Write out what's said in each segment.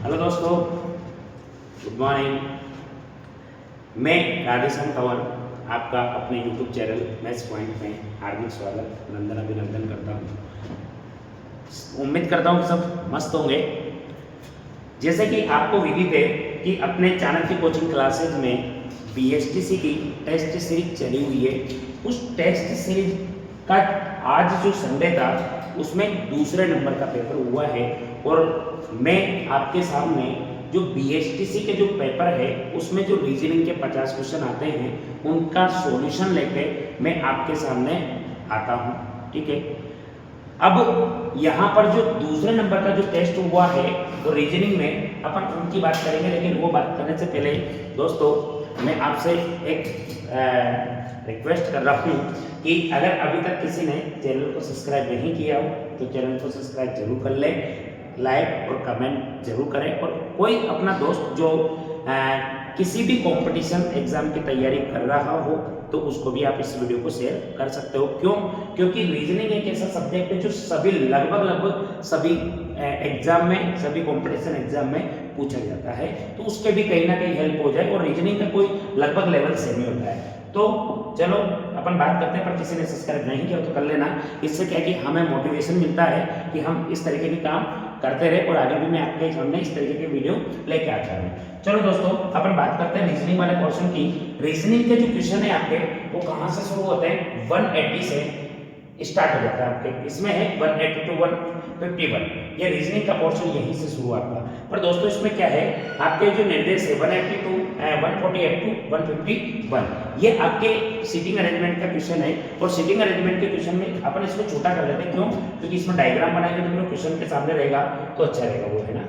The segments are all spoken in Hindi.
हेलो दोस्तों, गुड मॉर्निंग। मैं राधेश्याम कंवर आपका अपने यूट्यूब चैनल मैथ्स पॉइंट में हार्दिक स्वागत नंदन अभिनंदन करता हूँ। उम्मीद करता हूँ कि सब मस्त होंगे। जैसे कि आपको विदित है कि अपने चैनल की कोचिंग क्लासेज में बीएसटीसी की टेस्ट सीरीज चली हुई है। उस टेस्ट सीरीज का आज जो संडे था उसमें दूसरे नंबर का पेपर हुआ है और मैं आपके सामने जो बीएसटीसी के जो पेपर है उसमें जो रीजनिंग के 50 क्वेश्चन आते हैं उनका सॉल्यूशन लेके मैं आपके सामने आता हूँ। ठीक है, अब यहाँ पर जो दूसरे नंबर का जो टेस्ट हुआ है तो रीजनिंग में अपन उनकी बात करेंगे, लेकिन वो बात करने से पहले दोस्तों मैं आपसे एक रिक्वेस्ट कर रहा हूँ कि अगर अभी तक किसी ने चैनल को सब्सक्राइब नहीं किया हो तो चैनल को सब्सक्राइब जरूर कर ले, लाइक और कमेंट जरूर करें। और कोई अपना दोस्त जो किसी भी कंपटीशन एग्जाम की तैयारी कर रहा हो तो उसको भी आप इस वीडियो को शेयर कर सकते हो। क्यों? क्योंकि रीजनिंग एक ऐसा सब्जेक्ट है जो सभी लगभग सभी एग्जाम में, सभी कंपटीशन एग्जाम में पूछा जाता है, तो उसके भी कहीं ना कहीं हेल्प हो जाए और रीजनिंग का कोई लगभग लेवल सेम ही होता है। तो चलो अपन बात करते हैं, पर किसी ने सब्सक्राइब नहीं किया तो कर लेना। इससे क्या है कि हमें मोटिवेशन मिलता है कि हम इस तरीके के काम करते रहे और आगे भी मैं आपके सामने इस तरीके के वीडियो लेके आता हूँ। चलो दोस्तों अपन बात करते हैं रीजनिंग वाले पोर्शन की। रीजनिंग के जो क्वेश्चन है आपके वो कहाँ से शुरू होते हैं? 180 से स्टार्ट हो जाता है आपके। इसमें है 180 टू 151, ये रीजनिंग का पोर्शन यहीं से शुरू होता है। पर दोस्तों इसमें क्या है, आपके जो निर्देश है 180 टू 148 टू 151, ये आपके सीटिंग अरेंजमेंट का क्वेश्चन है। और सीटिंग अरेंजमेंट के क्वेश्चन में अपन इसको छोटा कर लेते हैं। क्यों? क्योंकि इसमें डायग्राम बनाएंगे तो क्वेश्चन के सामने रहेगा तो अच्छा रहेगा वो, है ना।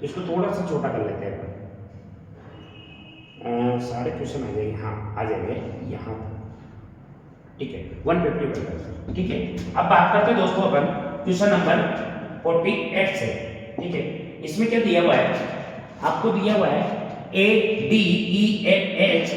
तो इसको थोड़ा सा छोटा कर लेते हैं। सारे क्वेश्चन आ जाएंगे, हाँ आ जाएंगे यहाँ पर। ठीक है, 151। ठीक है, अब बात करते हैं दोस्तों अपन क्वेश्चन नंबर 48 से। ठीक है, इसमें क्या दिया हुआ है? आपको दिया हुआ है A D E F H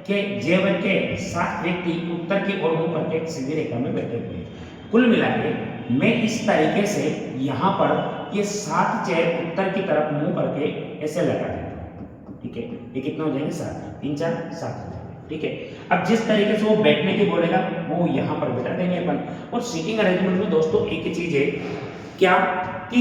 के जे वन के 7 व्यक्ति उत्तर की ओर मुंह करके एक सीधी रेखा में बैठे हुए हैं। कुल मिला के मैं इस तरीके से यहाँ पर ये 7 चेयर उत्तर की तरफ मुंह करके ऐसे लगा देता हूँ। ठीक है, ये कितना हो जाएंगे? 7, 3 4 7 हो जाएंगे। ठीक है, अब जिस तरीके से वो बैठने की बोलेगा वो यहाँ पर बैठा देंगे अपन। और सीटिंग अरेंजमेंट में दोस्तों एक ही चीज है क्या कि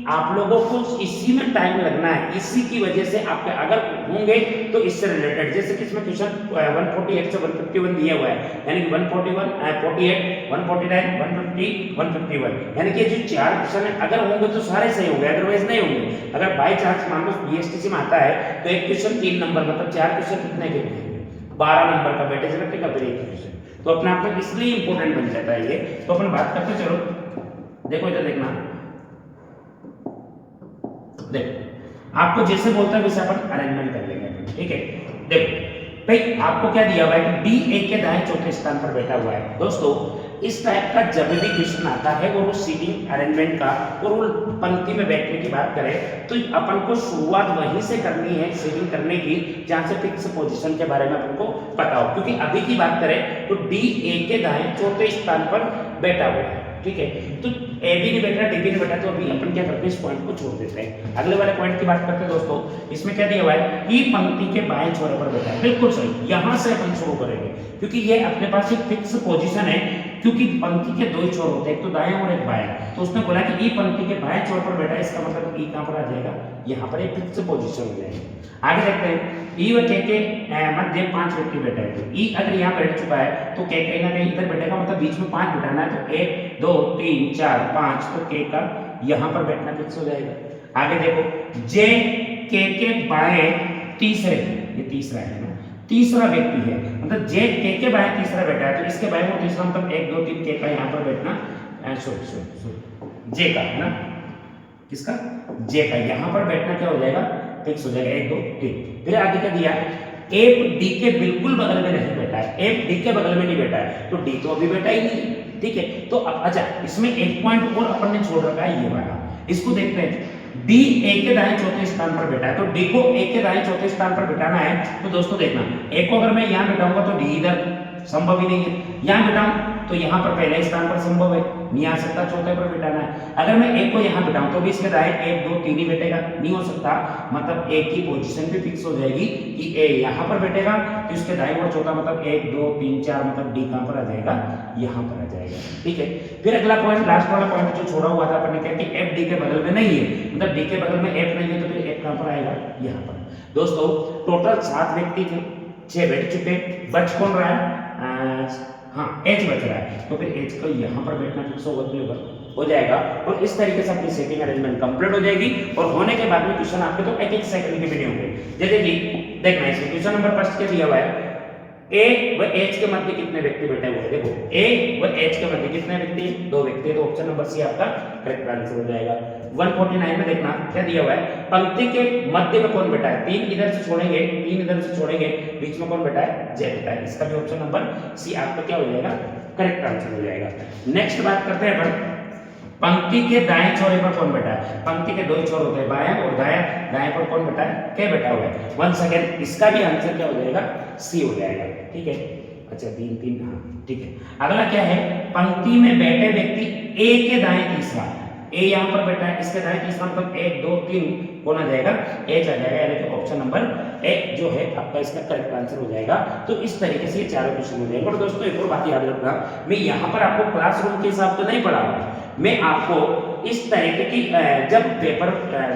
आप लोगों को इसी में टाइम लगना है। इसी की वजह से आपके अगर होंगे तो इससे रिलेटेड, जैसे कि इसमें क्वेश्चन 148 से 151 दिया हुआ है, यानी कि 141 48 149 150 151, यानी कि जो 4 क्वेश्चन है अगर होंगे तो सारे सही होंगे, अदरवाइज नहीं होंगे। अगर बाय चांस मान लो बीएसटीसी में आता है तो एक क्वेश्चन 3 नंबर, मतलब 4 क्वेश्चन कितने के 12 नंबर का वेटेज रखेगा फिर एक क्वेश्चन, तो अपने आप में इसलिए इंपॉर्टेंट बन जाता है ये। तो अपन बात करते हैं, चलो देखो इधर देखना, देखो आपको जैसे बोलता है वैसे अपन अरेंजमेंट कर लेंगे। ठीक है, देखो भाई आपको क्या दिया हुआ है कि डी ए के दाएं चौथे स्थान पर बैठा हुआ है। दोस्तों इस टाइप का जब भी क्वेश्चन आता है और वो सीटिंग अरेंजमेंट का और वो पंक्ति में बैठने की बात करें तो अपन को शुरुआत वहीं से करनी है सीटिंग करने की जहां से फिक्स पोजीशन के बारे में अपन को पता हो। क्योंकि अभी की बात करें तो डी ए के दाएं चौथे स्थान पर बैठा हुआ है। ठीक है, तो ए भी नहीं बैठा, डी भी नहीं बैठा, तो अभी अपन क्या करते हैं, इस पॉइंट को छोड़ देते हैं। अगले वाले पॉइंट की बात करते हैं दोस्तों। इसमें क्या दिया हुआ है? ई पंक्ति के बाएं छोर पर बैठा है। बिल्कुल सही, यहां से अपन शुरू करेंगे क्योंकि ये अपने पास एक फिक्स पोजीशन है। क्योंकि पंक्ति के 2 ही छोर होते हैं, एक तो दाएं और एक बाएं। तो उसने बोला कि ई पंक्ति के बाएं छोर पर बैठा है, इसका मतलब ई कहां पर आ जाएगा? यहां पर एक फिक्स पोजीशन हो जाएगी। आगे देखते हैं, ई व के मध्य 5 व्यक्ति बैठे हैं। तो ई अगर यहाँ बैठ चुका है तो के कहीं ना कहीं इधर बैठेगा, मतलब बीच में 5 बैठाना है, तो 1 2 3 4 5, तो के का यहाँ पर बैठना फिक्स हो जाएगा। आगे देखो, जे के बाएं तीसरे, ये तीसरा है ना, तीसरा व्यक्ति है, मतलब जे के बाएं तीसरा बैठा है, तो इसके बाएं वो तीसरा, मतलब 1 2 3 के का यहाँ पर बैठना, सॉरी जे का है ना, किसका? जे का यहाँ पर बैठना क्या हो जाएगा? फिक्स हो जाएगा। 1 2 3। फिर आगे क्या दिया? एफ डी के बिल्कुल बगल में नहीं बैठा है, एफ डी के बगल में नहीं बैठा है, तो डी तो अभी बैठा ही नहीं। ठीक है, तो अब अच्छा इसमें एक पॉइंट और अपन ने छोड़ रखा है, ये वाला, इसको देखते हैं। डी ए के दाएं चौथे स्थान पर बैठा है, तो डी को ए के दाएं चौथे स्थान पर बैठाना है। तो दोस्तों देखना, ए को अगर मैं यहाँ बैठाऊंगा तो डी इधर संभव ही नहीं है, यहाँ बैठाऊं तो यहाँ पर पहले स्थान पर संभव है, नहीं आ सकता, चौथे पर बिठाना है। अगर मैं एक को यहाँ बिठाऊं तो भी इसके दाएं 1 2 3 ही बैठेगा, नहीं हो सकता, मतलब एक की पोजीशन भी फिक्स हो जाएगी कि ए यहाँ पर बैठेगा तो इसके दाएं और चौथा मतलब 1 2 3 4 मतलब डी कहाँ पर आ जाएगा, यहाँ पर आ जाएगा। ठीक है, फिर अगला पॉइंट, लास्ट वाला पॉइंट जो छोड़ा हुआ था अपन ने कहा कि एफ डी के बगल में नहीं है, मतलब डी के बगल में एफ नहीं है तो फिर एफ कहाँ पर आएगा, यहाँ पर। दोस्तों टोटल 7 व्यक्ति थे, 6 बैठ चुके, बच कौन रहा है, हाँ एच बच रहा है, तो फिर एच को यहाँ पर बैठना फिक्स होगा, हो जाएगा। और इस तरीके से अपनी सेटिंग अरेंजमेंट कंप्लीट हो जाएगी। और होने के बाद में क्वेश्चन आपके तो एक एक सेकंड के वीडियो होंगे। जैसे कि देखना है इसमें क्वेश्चन नंबर फर्स्ट क्या दिया हुआ है, ए व एच के मध्य कितने व्यक्ति बैठे हुए हैं, देखो ए व एच के मध्य कितने व्यक्ति, 2 व्यक्ति, तो ऑप्शन नंबर सी आपका करेक्ट आंसर हो जाएगा। 149 में देखना क्या दिया हुआ है, पंक्ति के मध्य में कौन बैठा है, 3 इधर से छोड़ेंगे, 3 इधर से छोड़ेंगे, बीच में कौन बैठा है, जे बैठा है, इसका भी ऑप्शन नंबर सी आपका क्या हो जाएगा, करेक्ट आंसर हो जाएगा। नेक्स्ट बात करते हैं अपन, पंक्ति के दाएं छोरे पर कौन बैठा है, पंक्ति के 2 ही छोर होते हैं, बायां और दायां, दाएं पर कौन बैठा है, क्या बैठा हुआ है, 1 सेकंड, इसका भी आंसर क्या हो जाएगा, सी हो जाएगा। ठीक है, अच्छा 3 3, हाँ ठीक है। अगला क्या है, पंक्ति में बैठे व्यक्ति ए के दाएं तीसरा, ए यहाँ पर बैठा है, इसके दाएं तीसरा मतलब 1 2 3 कौन आ जाएगा, एच आ जाएगा, यानी कि ऑप्शन नंबर ए जो है आपका इसका करेक्ट आंसर हो जाएगा। तो इस तरीके से ये चारों क्वेश्चन हो जाएंगे। और दोस्तों एक और बात याद रखना, मैं यहाँ पर आपको क्लासरूम के हिसाब से नहीं पढ़ा रहा, मैं आपको इस तरीके की जब पेपर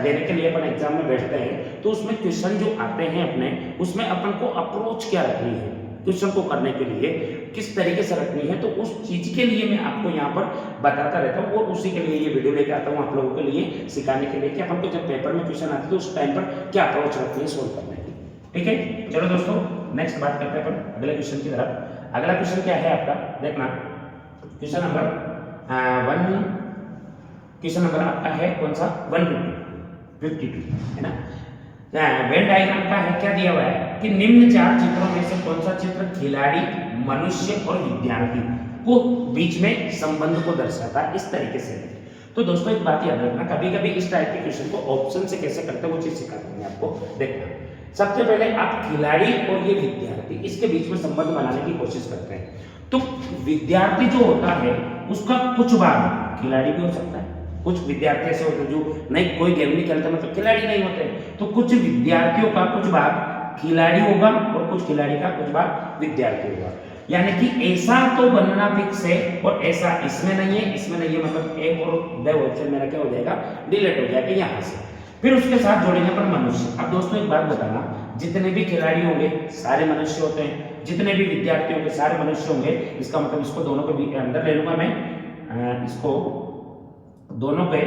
देने के लिए अपन एग्जाम में बैठते हैं तो उसमें क्वेश्चन जो आते हैं अपने, उसमें अपन को अप्रोच क्या रखनी है, क्वेश्चन को करने के लिए किस तरीके से रखनी है, तो उस चीज के लिए मैं आपको यहाँ पर बताता रहता हूँ और उसी के लिए ये वीडियो लेके आता हूँ आप लोगों के लिए सिखाने के लिए कि अपन को जब पेपर में क्वेश्चन आते हैं तो उस टाइम पर क्या अप्रोच रखनी है सोल्व करने की। ठीक है, चलो दोस्तों नेक्स्ट बात करते हैं अपन अगले क्वेश्चन की तरफ। अगला क्वेश्चन क्या है आपका, देखना क्वेश्चन नंबर क्वेश्चन नंबर आपका है कौन सा, 152 है ना। वेन डायग्राम का है क्या दिया हुआ है कि निम्न 4 चित्रों में से कौन सा चित्र खिलाड़ी, मनुष्य और विद्यार्थी को बीच में संबंध को दर्शाता है, इस तरीके से। तो दोस्तों एक बात याद रखना, कभी कभी इस टाइप के क्वेश्चन को ऑप्शन से कैसे करते हैं वो चीज सिखा दूंगा आपको। देखना सबसे पहले आप खिलाड़ी और ये विद्यार्थी इसके बीच में संबंध बनाने की कोशिश करते हैं। तो विद्यार्थी जो होता है उसका कुछ भाग खिलाड़ी भी हो सकता है, कुछ विद्यार्थी ऐसे होते हैं जो नहीं कोई गेम नहीं खेलते मतलब खिलाड़ी नहीं होते, तो कुछ विद्यार्थियों का कुछ भाग खिलाड़ी होगा और कुछ खिलाड़ी का कुछ भाग विद्यार्थी होगा। यानी कि ऐसा तो बनना फिक्स है और ऐसा इसमें नहीं है, इसमें नहीं है, मतलब एक और द ऑप्शन मेरा क्या हो जाएगा, डिलीट हो जाएगा यहाँ से। फिर उसके साथ जोड़ेंगे पर मनुष्य। अब दोस्तों एक बात बताना, जितने भी खिलाड़ी होंगे सारे मनुष्य होते हैं, जितने भी विद्यार्थी होंगे सारे मनुष्य होंगे, इसका मतलब इसको दोनों के अंदर ले लूंगा मैं, इसको दोनों पे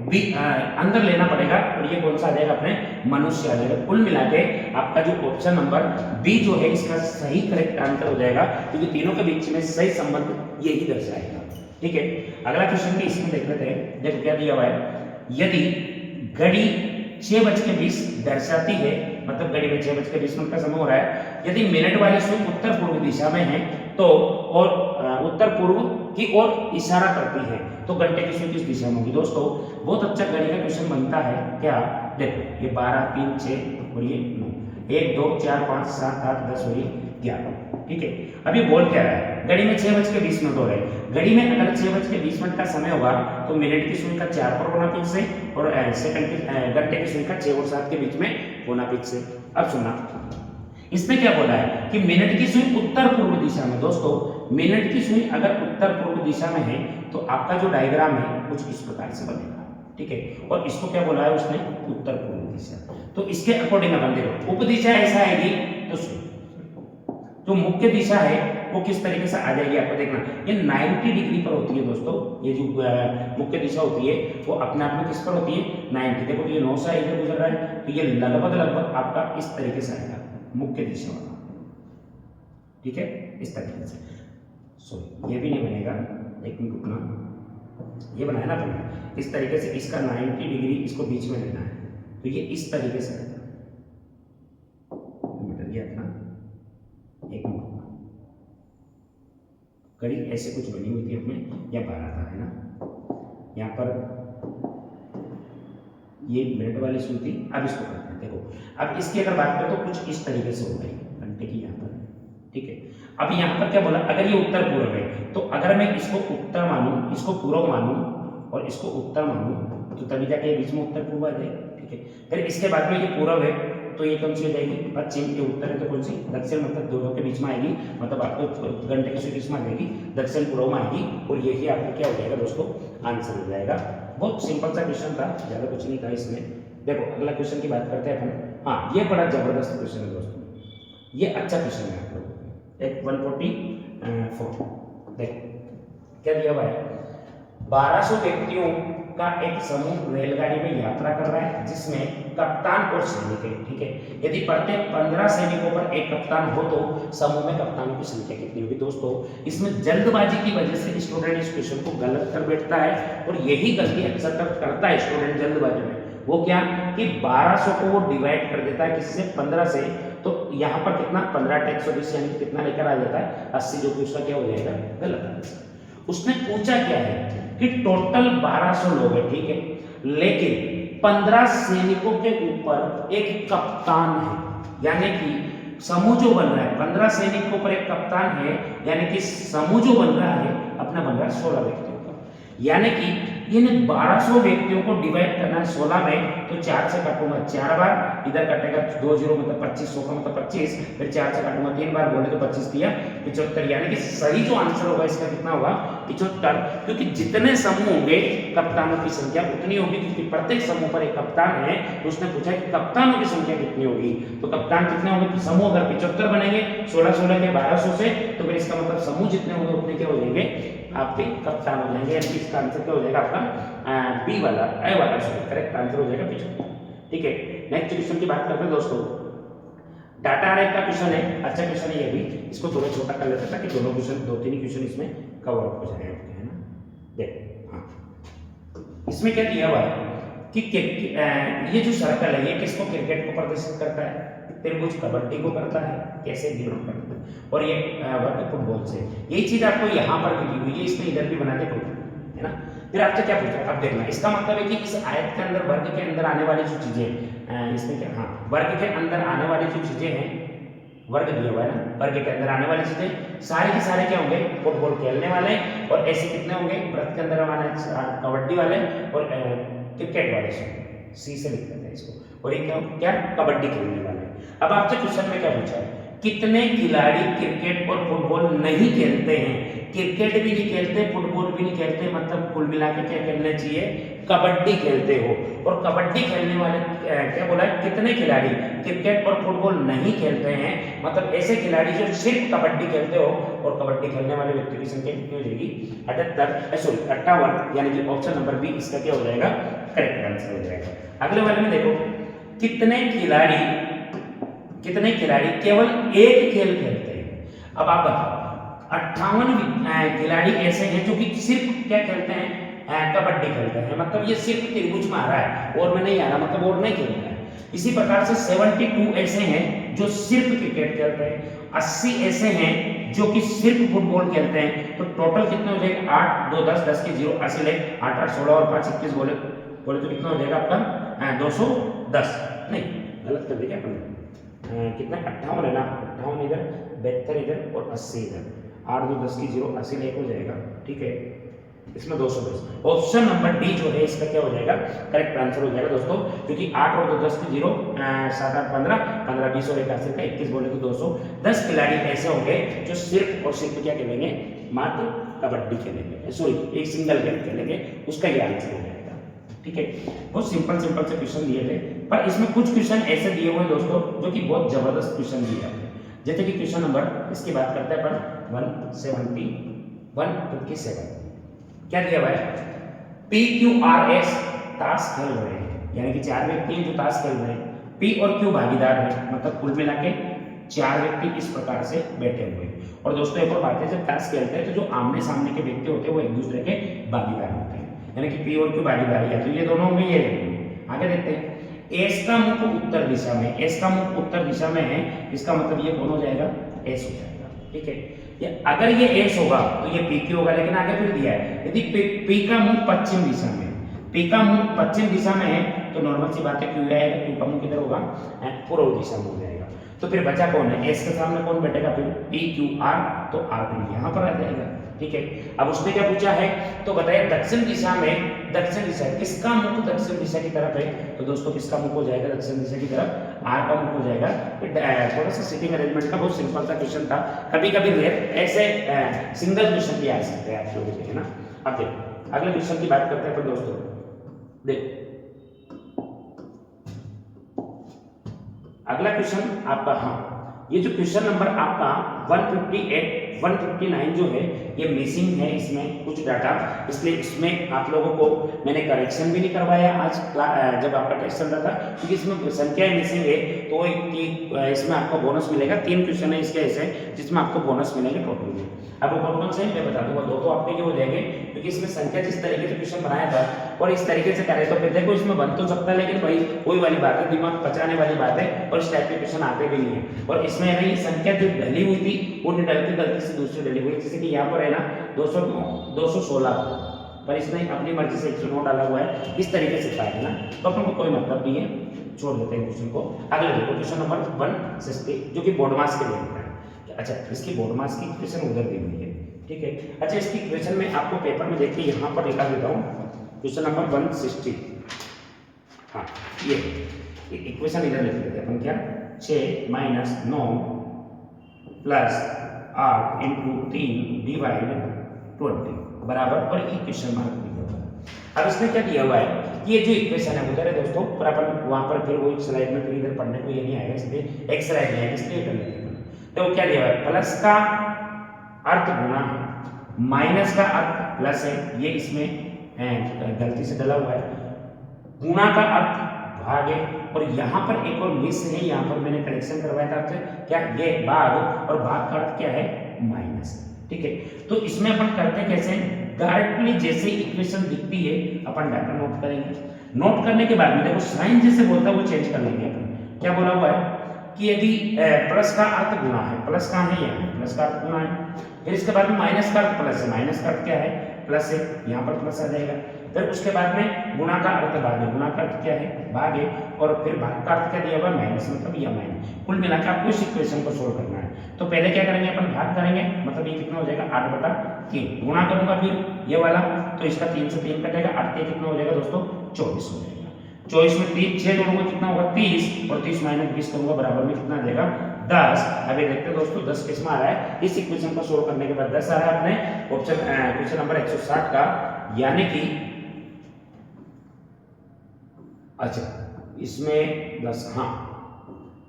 भी अंदर लेना पड़ेगा और ये कौन सा आ जाएगा, अपने मनुष्य आ जाएगा। कुल मिला के आपका जो ऑप्शन नंबर बी जो है इसका सही करेक्ट आंसर हो जाएगा, क्योंकि तीनों के बीच में सही संबंध यही दर्शाएगा। ठीक है, अगला क्वेश्चन भी इसमें देख लेते हैं। देखो क्या दिया हुआ है, यदि घड़ी 6:20 दर्शाती है, मतलब घड़ी में 6:20 का समय हो रहा है, यदि मिनट वाली सुई उत्तर पूर्व दिशा में है तो और उत्तर पूर्व की ओर इशारा करती है तो घंटे की सुई किस दिशा में होगी। दोस्तों बहुत अच्छा घड़ी का क्वेश्चन बनता है क्या, देखो ये 12 3 6 और ये 9, 1 2 4 5 7 8 10 और ये 11। ठीक है, अभी बोल क्या रहा है, घड़ी में 6:20 हो रहे हैं, घड़ी में अगर 6:20 का समय होगा तो मिनट की सुई का 4 पर होना फिक्स है और सेकंड की घंटे की सुई का 6 और 7 के बीच में होना फिक्स है। अब सुना इसमें क्या बोला है कि मिनट की सुई उत्तर पूर्व दिशा में। दोस्तों मिनट की सुई अगर उत्तर पूर्व दिशा में है तो आपका जो डायग्राम है कुछ इस प्रकार से बनेगा। ठीक है, और इसको क्या बोला है उसने, उत्तर पूर्व दिशा। तो इसके अकॉर्डिंग अपन देखो, उप दिशा ऐसा आएगी तो जो मुख्य दिशा है वो किस तरीके से आ जाएगी आपको देखना, ये 90 डिग्री पर होती है। दोस्तों ये जो मुख्य दिशा होती है वो अपने आप में किस पर होती है, 90। देखो ये 9 से इधर गुजर रहा है तो ये लगभग आपका इस तरीके से आएगा मुख्य दिशा वाला। ठीक है, इस तरीके से। सॉरी ये भी नहीं बनेगा, एक मिनट रुकना, ये बनाया ना अपने इस तरीके से, इसका 90 डिग्री इसको बीच में लेना है तो ये इस तरीके से आएगा। एक मिनट, घड़ी ऐसे कुछ बनी हुई थी अपने, या 12 था है ना, यहाँ पर ये मिनट वाली सुई थी। अब इसको करते हैं, देखो अब इसकी अगर बात करें तो कुछ इस तरीके से हो गई घंटे की यहाँ पर। ठीक है, अब यहाँ पर क्या बोला, अगर ये उत्तर पूर्व है तो अगर मैं इसको उत्तर मानूं, इसको पूर्व मानूं और इसको उत्तर मानूं तो तभी जाके बीच में उत्तर पूर्व आ जाएगा। ठीक है, फिर इसके बाद में ये पूर्व है तो ये कौन सी हो जाएगी, पश्चिम, ये उत्तर है तो कौन सी, दक्षिण, मतलब दोनों के बीच में आएगी, मतलब आपको घंटे के बीच में आ जाएगी, दक्षिण पूर्व में आएगी, और यही आपको क्या हो जाएगा दोस्तों, आंसर हो जाएगा। बहुत सिंपल सा क्वेश्चन था, ज़्यादा कुछ नहीं था इसमें। देखो अगला क्वेश्चन की बात करते हैं अपन। हाँ, ये बड़ा जबरदस्त क्वेश्चन है दोस्तों, ये अच्छा क्वेश्चन है आप लोगों को। एक 144 देखो क्या दिया हुआ है, 1200 व्यक्तियों का एक समूह रेलगाड़ी में यात्रा कर रहा है जिसमें कप्तान और सैनिक है। ठीक है, यदि प्रत्येक 15 सैनिकों पर एक कप्तान हो तो समूह में कप्तानों की संख्या कितनी होगी। दोस्तों इसमें जल्दबाजी की वजह से स्टूडेंट इस क्वेश्चन को गलत कर बैठता है, और यही गलती अक्सर करता है स्टूडेंट जल्दबाजी में। वो क्या कि 1200 को वो डिवाइड कर देता है किसी से, 15 से, तो यहाँ पर कितना 15 × 120 यानी कि कितना लेकर आ जाता है 80, जो कि उसका क्या हो जाएगा, गलत आंसर। उसने पूछा क्या है कि टोटल 1200 लोग हैं, ठीक है, लेकिन 15 सैनिकों के ऊपर एक कप्तान है, यानी कि समूह जो बन रहा है 15 सैनिकों पर एक कप्तान है, यानी कि समूह जो बन रहा है अपना बन रहा है 16 व्यक्तियों का, यानी कि इन 1200 व्यक्तियों को डिवाइड करना है 16 में, तो 4 से काटूंगा 4 बार, इधर कटेगा 2 0 मतलब 25, 100 का मतलब 25, फिर 4 से काटूंगा 3 बार, बोले तो 25 दिया 75, यानी कि सही जो आंसर होगा इसका कितना होगा 75, क्योंकि जितने समूह होंगे कप्तानों की संख्या उतनी होगी, क्योंकि प्रत्येक समूह पर एक कप्तान है। तो उसने पूछा कि कप्तानों की संख्या कितनी होगी, तो कप्तान कितने होंगे, समूह अगर 75 बनेंगे 16 के 1200 से, तो फिर इसका मतलब समूह जितने होंगे उतने क्या हो जाएंगे, आपके कप्तान हो जाएंगे, यानी इसका आंसर क्या हो जाएगा आपका बी वाला, ए वाला, सॉरी करेक्ट आंसर हो जाएगा 75। ठीक है, नेक्स्ट क्वेश्चन की बात करते हैं दोस्तों। डाटा अरे का क्वेश्चन है, अच्छा क्वेश्चन है ये भी, इसको थोड़ा छोटा कर लेते हैं ताकि दोनों क्वेश्चन, 2-3 ही क्वेश्चन इसमें कवर हो जाए, है ना। देखो हाँ, इसमें क्या दिया हुआ है कि ये जो सर्कल है ये किसको, क्रिकेट को प्रदर्शित करता है, त्रिभुज कबड्डी को करता है, कैसे बिलोंग करता है, और ये वर्ग फुटबॉल से। यही चीज आपको यहाँ पर भी दी हुई है, इसमें इधर भी बना दे कोई, है ना। फिर आपसे क्या पूछा है, अब देखना, इसका मतलब है कि इस आयत के अंदर, वर्ग के अंदर आने वाली जो चीजें, इसमें क्या, हाँ, वर्ग के अंदर आने वाली जो चीजें हैं, वर्ग दिया हुआ है ना, वर्ग के अंदर आने वाली चीजें सारे के सारे क्या होंगे, फुटबॉल खेलने वाले, और ऐसे कितने होंगे वृत्त के अंदर आने कबड्डी वाले और क्रिकेट वाले, सी से लिख देते हैं इसको, और ये क्या कबड्डी खेलने वाले। अब आपसे क्वेश्चन में क्या पूछा है, कितने खिलाड़ी क्रिकेट और फुटबॉल नहीं खेलते हैं, क्रिकेट भी नहीं खेलते, फुटबॉल भी नहीं खेलते, मतलब कुल मिला के क्या खेलना चाहिए, कबड्डी खेलते हो। और कबड्डी खेलने वाले क्या बोला है, कितने खिलाड़ी क्रिकेट और फुटबॉल नहीं खेलते हैं, मतलब ऐसे खिलाड़ी जो सिर्फ कबड्डी खेलते हो, और कबड्डी खेलने वाले व्यक्ति की संख्या कितनी हो जाएगी 58, यानी कि ऑप्शन नंबर बी इसका क्या हो जाएगा, करेक्ट आंसर हो जाएगा। अगले वाले में देखो, कितने खिलाड़ी केवल एक खेल खेलते हैं। अब आप बताओ, 58 खिलाड़ी ऐसे हैं जो कि सिर्फ क्या खेलते हैं, कबड्डी खेलते हैं, मतलब ये सिर्फ त्रिभुज में आ रहा है और में नहीं आ रहा, मतलब और नहीं खेलता है। इसी प्रकार से 72 ऐसे हैं जो सिर्फ क्रिकेट खेलते हैं, 80 ऐसे हैं जो कि सिर्फ फुटबॉल खेलते हैं। तो टोटल कितने हो जाएगा, 8 2 10 10 के 0 80 ले, 8 8 16 और 5 21 बोले तो कितना हो जाएगा आपका 210, नहीं गलत कर दिया अपन, कितना 58 है ना, 58 इधर, 72 इधर और 80 इधर, 8 2 10 की 0 80 ले हो जाएगा। ठीक है, इसमें 210, ऑप्शन नंबर डी जो है इसका क्या हो जाएगा, करेक्ट आंसर हो जाएगा दोस्तों, क्योंकि 8 और 2 10 की 0 7 8 15 15 20 और 81 का 21 बोले तो 210 खिलाड़ी ऐसे होंगे जो सिर्फ और सिर्फ क्या खेलेंगे, मात्र कबड्डी खेलेंगे, सॉरी एक सिंगल गेम खेलेंगे, उसका ये आंसर हो जाएगा। ठीक है, बहुत सिंपल से क्वेश्चन दिए थे, पर इसमें कुछ क्वेश्चन ऐसे दिए हुए हैं दोस्तों जो कि बहुत जबरदस्त क्वेश्चन दिए हैं। जैसे कि क्वेश्चन नंबर, इसकी बात करते हैं अपन 171 क्या दिया हुआ है, PQRS ताश खेल रहे हैं, यानी कि 4 व्यक्ति हैं जो ताश खेल रहे हैं, P और Q भागीदार है, मतलब कुल मिला के 4 व्यक्ति इस प्रकार से बैठे हुए हैं। और दोस्तों एक और बात है, जब ताश खेलते हैं तो जो आमने सामने के व्यक्ति होते हैं वो एक दूसरे के भागीदार होते हैं, यानी कि P और Q भागीदार है, या तो ये दोनों होंगे, ये आगे देखते हैं। एस का मुख उत्तर दिशा में, एस का मुख उत्तर दिशा में है, इसका मतलब ये कौन हो जाएगा, एस हो जाएगा। ठीक है, ये अगर ये एस होगा तो ये पी क्यू होगा, लेकिन आगे फिर दिया है यदि पी का मुख पश्चिम दिशा में, पी का मुख पश्चिम दिशा में है तो नॉर्मल सी बात है क्यू आएगा, क्यू का मुख किधर होगा, पूर्व दिशा में हो जाएगा। तो फिर बचा कौन है, एस के सामने कौन बैठेगा फिर, पी क्यू आर, तो आर फिर यहाँ पर आ जाएगा। ठीक है, अब उसने क्या पूछा है, तो बताइए दक्षिण दिशा में, दक्षिण दिशा किसका मुख दक्षिण दिशा की तरफ है, तो दोस्तों किसका मुख हो जाएगा दक्षिण दिशा की तरफ, आर का मुख हो जाएगा। थोड़ा सा सिटिंग अरेंजमेंट का बहुत सिंपल सा क्वेश्चन था, कभी कभी ऐसे सिंगल क्वेश्चन भी आ सकते हैं आप लोगों के, है ना। अब देखो अगले क्वेश्चन की बात करते हैं अपन दोस्तों, देखो अगला क्वेश्चन आपका, हाँ ये जो क्वेश्चन नंबर आपका 158 159 जो है ये मिसिंग है, इसमें कुछ डाटा, इसलिए इसमें आप लोगों को मैंने करेक्शन भी नहीं करवाया आज जब आपका टेस्ट चल रहा था, क्योंकि इसमें संख्याएं मिसिंग है, तो इसमें आपको बोनस मिलेगा। 3 क्वेश्चन है इसके ऐसे जिसमें आपको बोनस मिलेंगे टोटल में। अब वो कौन कौन से मैं बता दूंगा, 2 तो आपके ये हो जाएंगे, क्योंकि इसमें संख्या जिस तरीके से क्वेश्चन बनाया था और इस तरीके से करे, तो फिर देखो इसमें बन तो सकता है, लेकिन भाई कोई वाली बात है, दिमाग पचाने वाली बात है, और इस टाइप के क्वेश्चन आते भी नहीं है। और इसमें है संख्या जो डली हुई थी वो नहीं डलती, गलती से दूसरी डली हुई, जैसे कि यहाँ पर है ना 216, पर इसने अपनी मर्जी से 109 डाला हुआ है, इस तरीके से है ना, तो अपन को कोई मतलब नहीं है, छोड़ देते हैं क्वेश्चन को। अगले देखो क्वेश्चन नंबर 160 जो कि बोर्ड मास के लिए है। अच्छा, इसकी बोर्ड मास की क्वेश्चन उधर दी हुई है, ठीक है। अच्छा, इसकी क्वेश्चन में आपको पेपर में देखिए यहाँ पर लिखा देता हूँ, क्वेश्चन नंबर 160, हाँ ये इक्वेशन इधर लिख देते हैं अपन, क्या 6 - 9 + 8 × 3 / 20 बराबर, और इक्वेशन मार्क दिया हुआ है। अब इसमें क्या दिया हुआ है, ये जो इक्वेशन है उधर है दोस्तों, पर अपन वहां पर फिर वो एक स्लाइड में फिर इधर पढ़ने को ये नहीं आएगा, इसलिए एक स्लाइड में है, इसलिए कर लेते हैं। तो क्या दिया हुआ है, प्लस का अर्थ गुना है, माइनस का अर्थ प्लस है, ये इसमें गलती से डला हुआ है, गुना का अर्थ भाग है, और यहाँ पर एक और मिस है, यहाँ पर मैंने करेक्शन करवाया था आपसे, क्या ये भाग, और भाग का अर्थ क्या है, माइनस। ठीक है, तो इसमें अपन करते कैसे, डायरेक्टली जैसे इक्वेशन दिखती है अपन डाटा नोट करेंगे, नोट करने के बाद में देखो साइन जैसे बोलता है वो चेंज कर लेंगे अपन। क्या बोला हुआ है कि यदि प्लस का अर्थ गुना है, प्लस कहाँ है, यहाँ प्लस का अर्थ गुना है, फिर इसके बाद में माइनस का अर्थ प्लस है, माइनस का अर्थ क्या है, प्लस है, यहाँ पर प्लस आ जाएगा, फिर उसके बाद में गुणा का अर्थ भाग है, गुणा का अर्थ क्या है, भाग है, और फिर भाग का अर्थ क्या दिया हुआ है, माइनस, मतलब या माइनस। कुल मिलाकर आपको इस इक्वेशन को सोल्व करना है। तो पहले क्या करेंगे अपन, भाग करेंगे, मतलब ये कितना हो जाएगा 8/3, गुणा करूंगा फिर ये वाला, तो इसका 3 से 3 कटेगा, 8 कितना हो जाएगा दोस्तों, 24 हो जाएगा। 24 में 3 6 जोड़ूंगा कितना होगा 30, और 30 - 20 करूंगा बराबर में कितना आ जाएगा 10। अभी देखते हैं दोस्तों 10 किस में आ रहा है, इस इक्वेशन को सोल्व करने के बाद 10 आ रहा है अपने ऑप्शन क्वेश्चन नंबर 160 का, यानी कि अच्छा इसमें 10, हाँ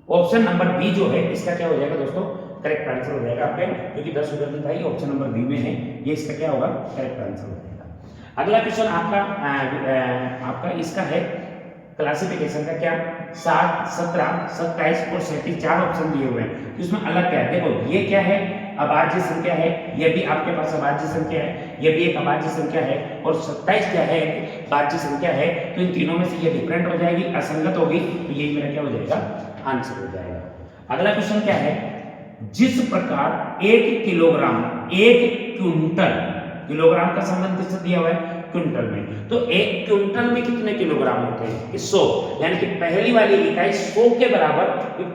ऑप्शन नंबर बी जो है इसका क्या हो जाएगा दोस्तों, करेक्ट आंसर हो जाएगा आपके, क्योंकि 10 उधर नहीं था, ये ऑप्शन नंबर बी में है, ये इसका क्या होगा, करेक्ट आंसर हो जाएगा। अगला क्वेश्चन आपका इसका है क्लासिफिकेशन का, क्या 7 17 27 और 37 4 ऑप्शन दिए हुए हैं, तो इसमें अलग क्या है, देखो ये क्या है, अभाज्य संख्या है, ये भी आपके पास अभाज्य संख्या है, ये भी एक अभाज्य संख्या है, और 27 क्या है, भाज्य संख्या है, तो इन तीनों में से ये डिफरेंट हो जाएगी, असंगत होगी, तो यही मेरा क्या हो जाएगा, आंसर हो जाएगा। अगला क्वेश्चन क्या है, जिस प्रकार 1 किलोग्राम 1 क्विंटल, किलोग्राम का संबंध किससे दिया हुआ है, क्विंटल में, तो 1 क्विंटल में कितने किलोग्राम होते हैं, 100, यानी कि पहली वाली इकाई 100 के बराबर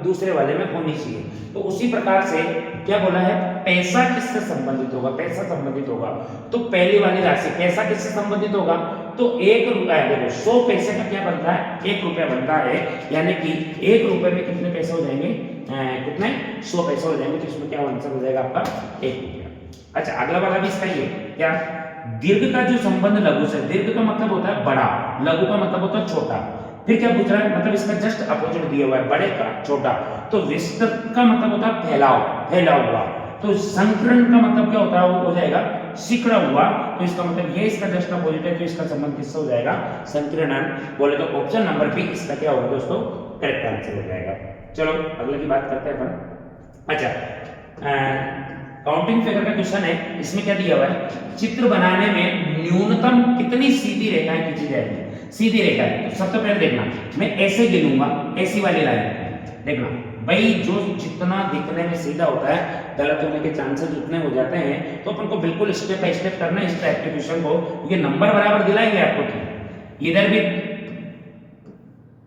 दूसरे वाले में होनी चाहिए। तो उसी प्रकार से क्या बोला है, पैसा किससे संबंधित होगा, पैसा संबंधित होगा, तो पहली वाली राशि पैसा किससे संबंधित होगा, तो 1 रुपया, देखो 100 पैसे का क्या बनता है, 1 रुपया बनता है, यानी कि 1 रुपए में कितने पैसे हो जाएंगे, कितने 100 पैसे हो जाएंगे, तो इसमें क्या आंसर हो जाएगा आपका 1 रुपया। अच्छा, अगला वाला भी इसका ही है, क्या दीर्घ का जो संबंध लघु से, दीर्घ का मतलब होता है बड़ा, लघु का मतलब होता है छोटा, फिर क्या पूछ रहा है, मतलब इसका जस्ट अपोजिट दिया हुआ है, बड़े का छोटा, तो विस्तृत का मतलब होता है फैलाव, फैला हुआ, तो संकीर्ण का मतलब क्या होता है, वो हो जाएगा सिकुड़ा हुआ, तो इसका मतलब ये इसका जस्ट अपोजिट है, तो इसका संबंध किससे हो जाएगा, संकीर्ण बोले तो ऑप्शन नंबर बी इसका क्या होगा दोस्तों, करेक्ट आंसर हो जाएगा। चलो अगले की बात करते हैं अपन। अच्छा, काउंटिंग फिगर का क्वेश्चन है, इसमें क्या दिया हुआ है, चित्र बनाने में न्यूनतम कितनी सीधी रेखाएं खींची जाएगी, सीधी रेखा है, तो सबसे पहले देखना मैं ऐसे गिनूंगा, ऐसी वाली लाइन देखना भाई, जो जितना दिखने में सीधा होता है गलत होने के चांसेस उतने हो जाते हैं, तो अपन को बिल्कुल स्टेप बाय स्टेप करना है इस टाइप के क्वेश्चन को, ये नंबर बराबर दिलाएंगे आपको, तो इधर भी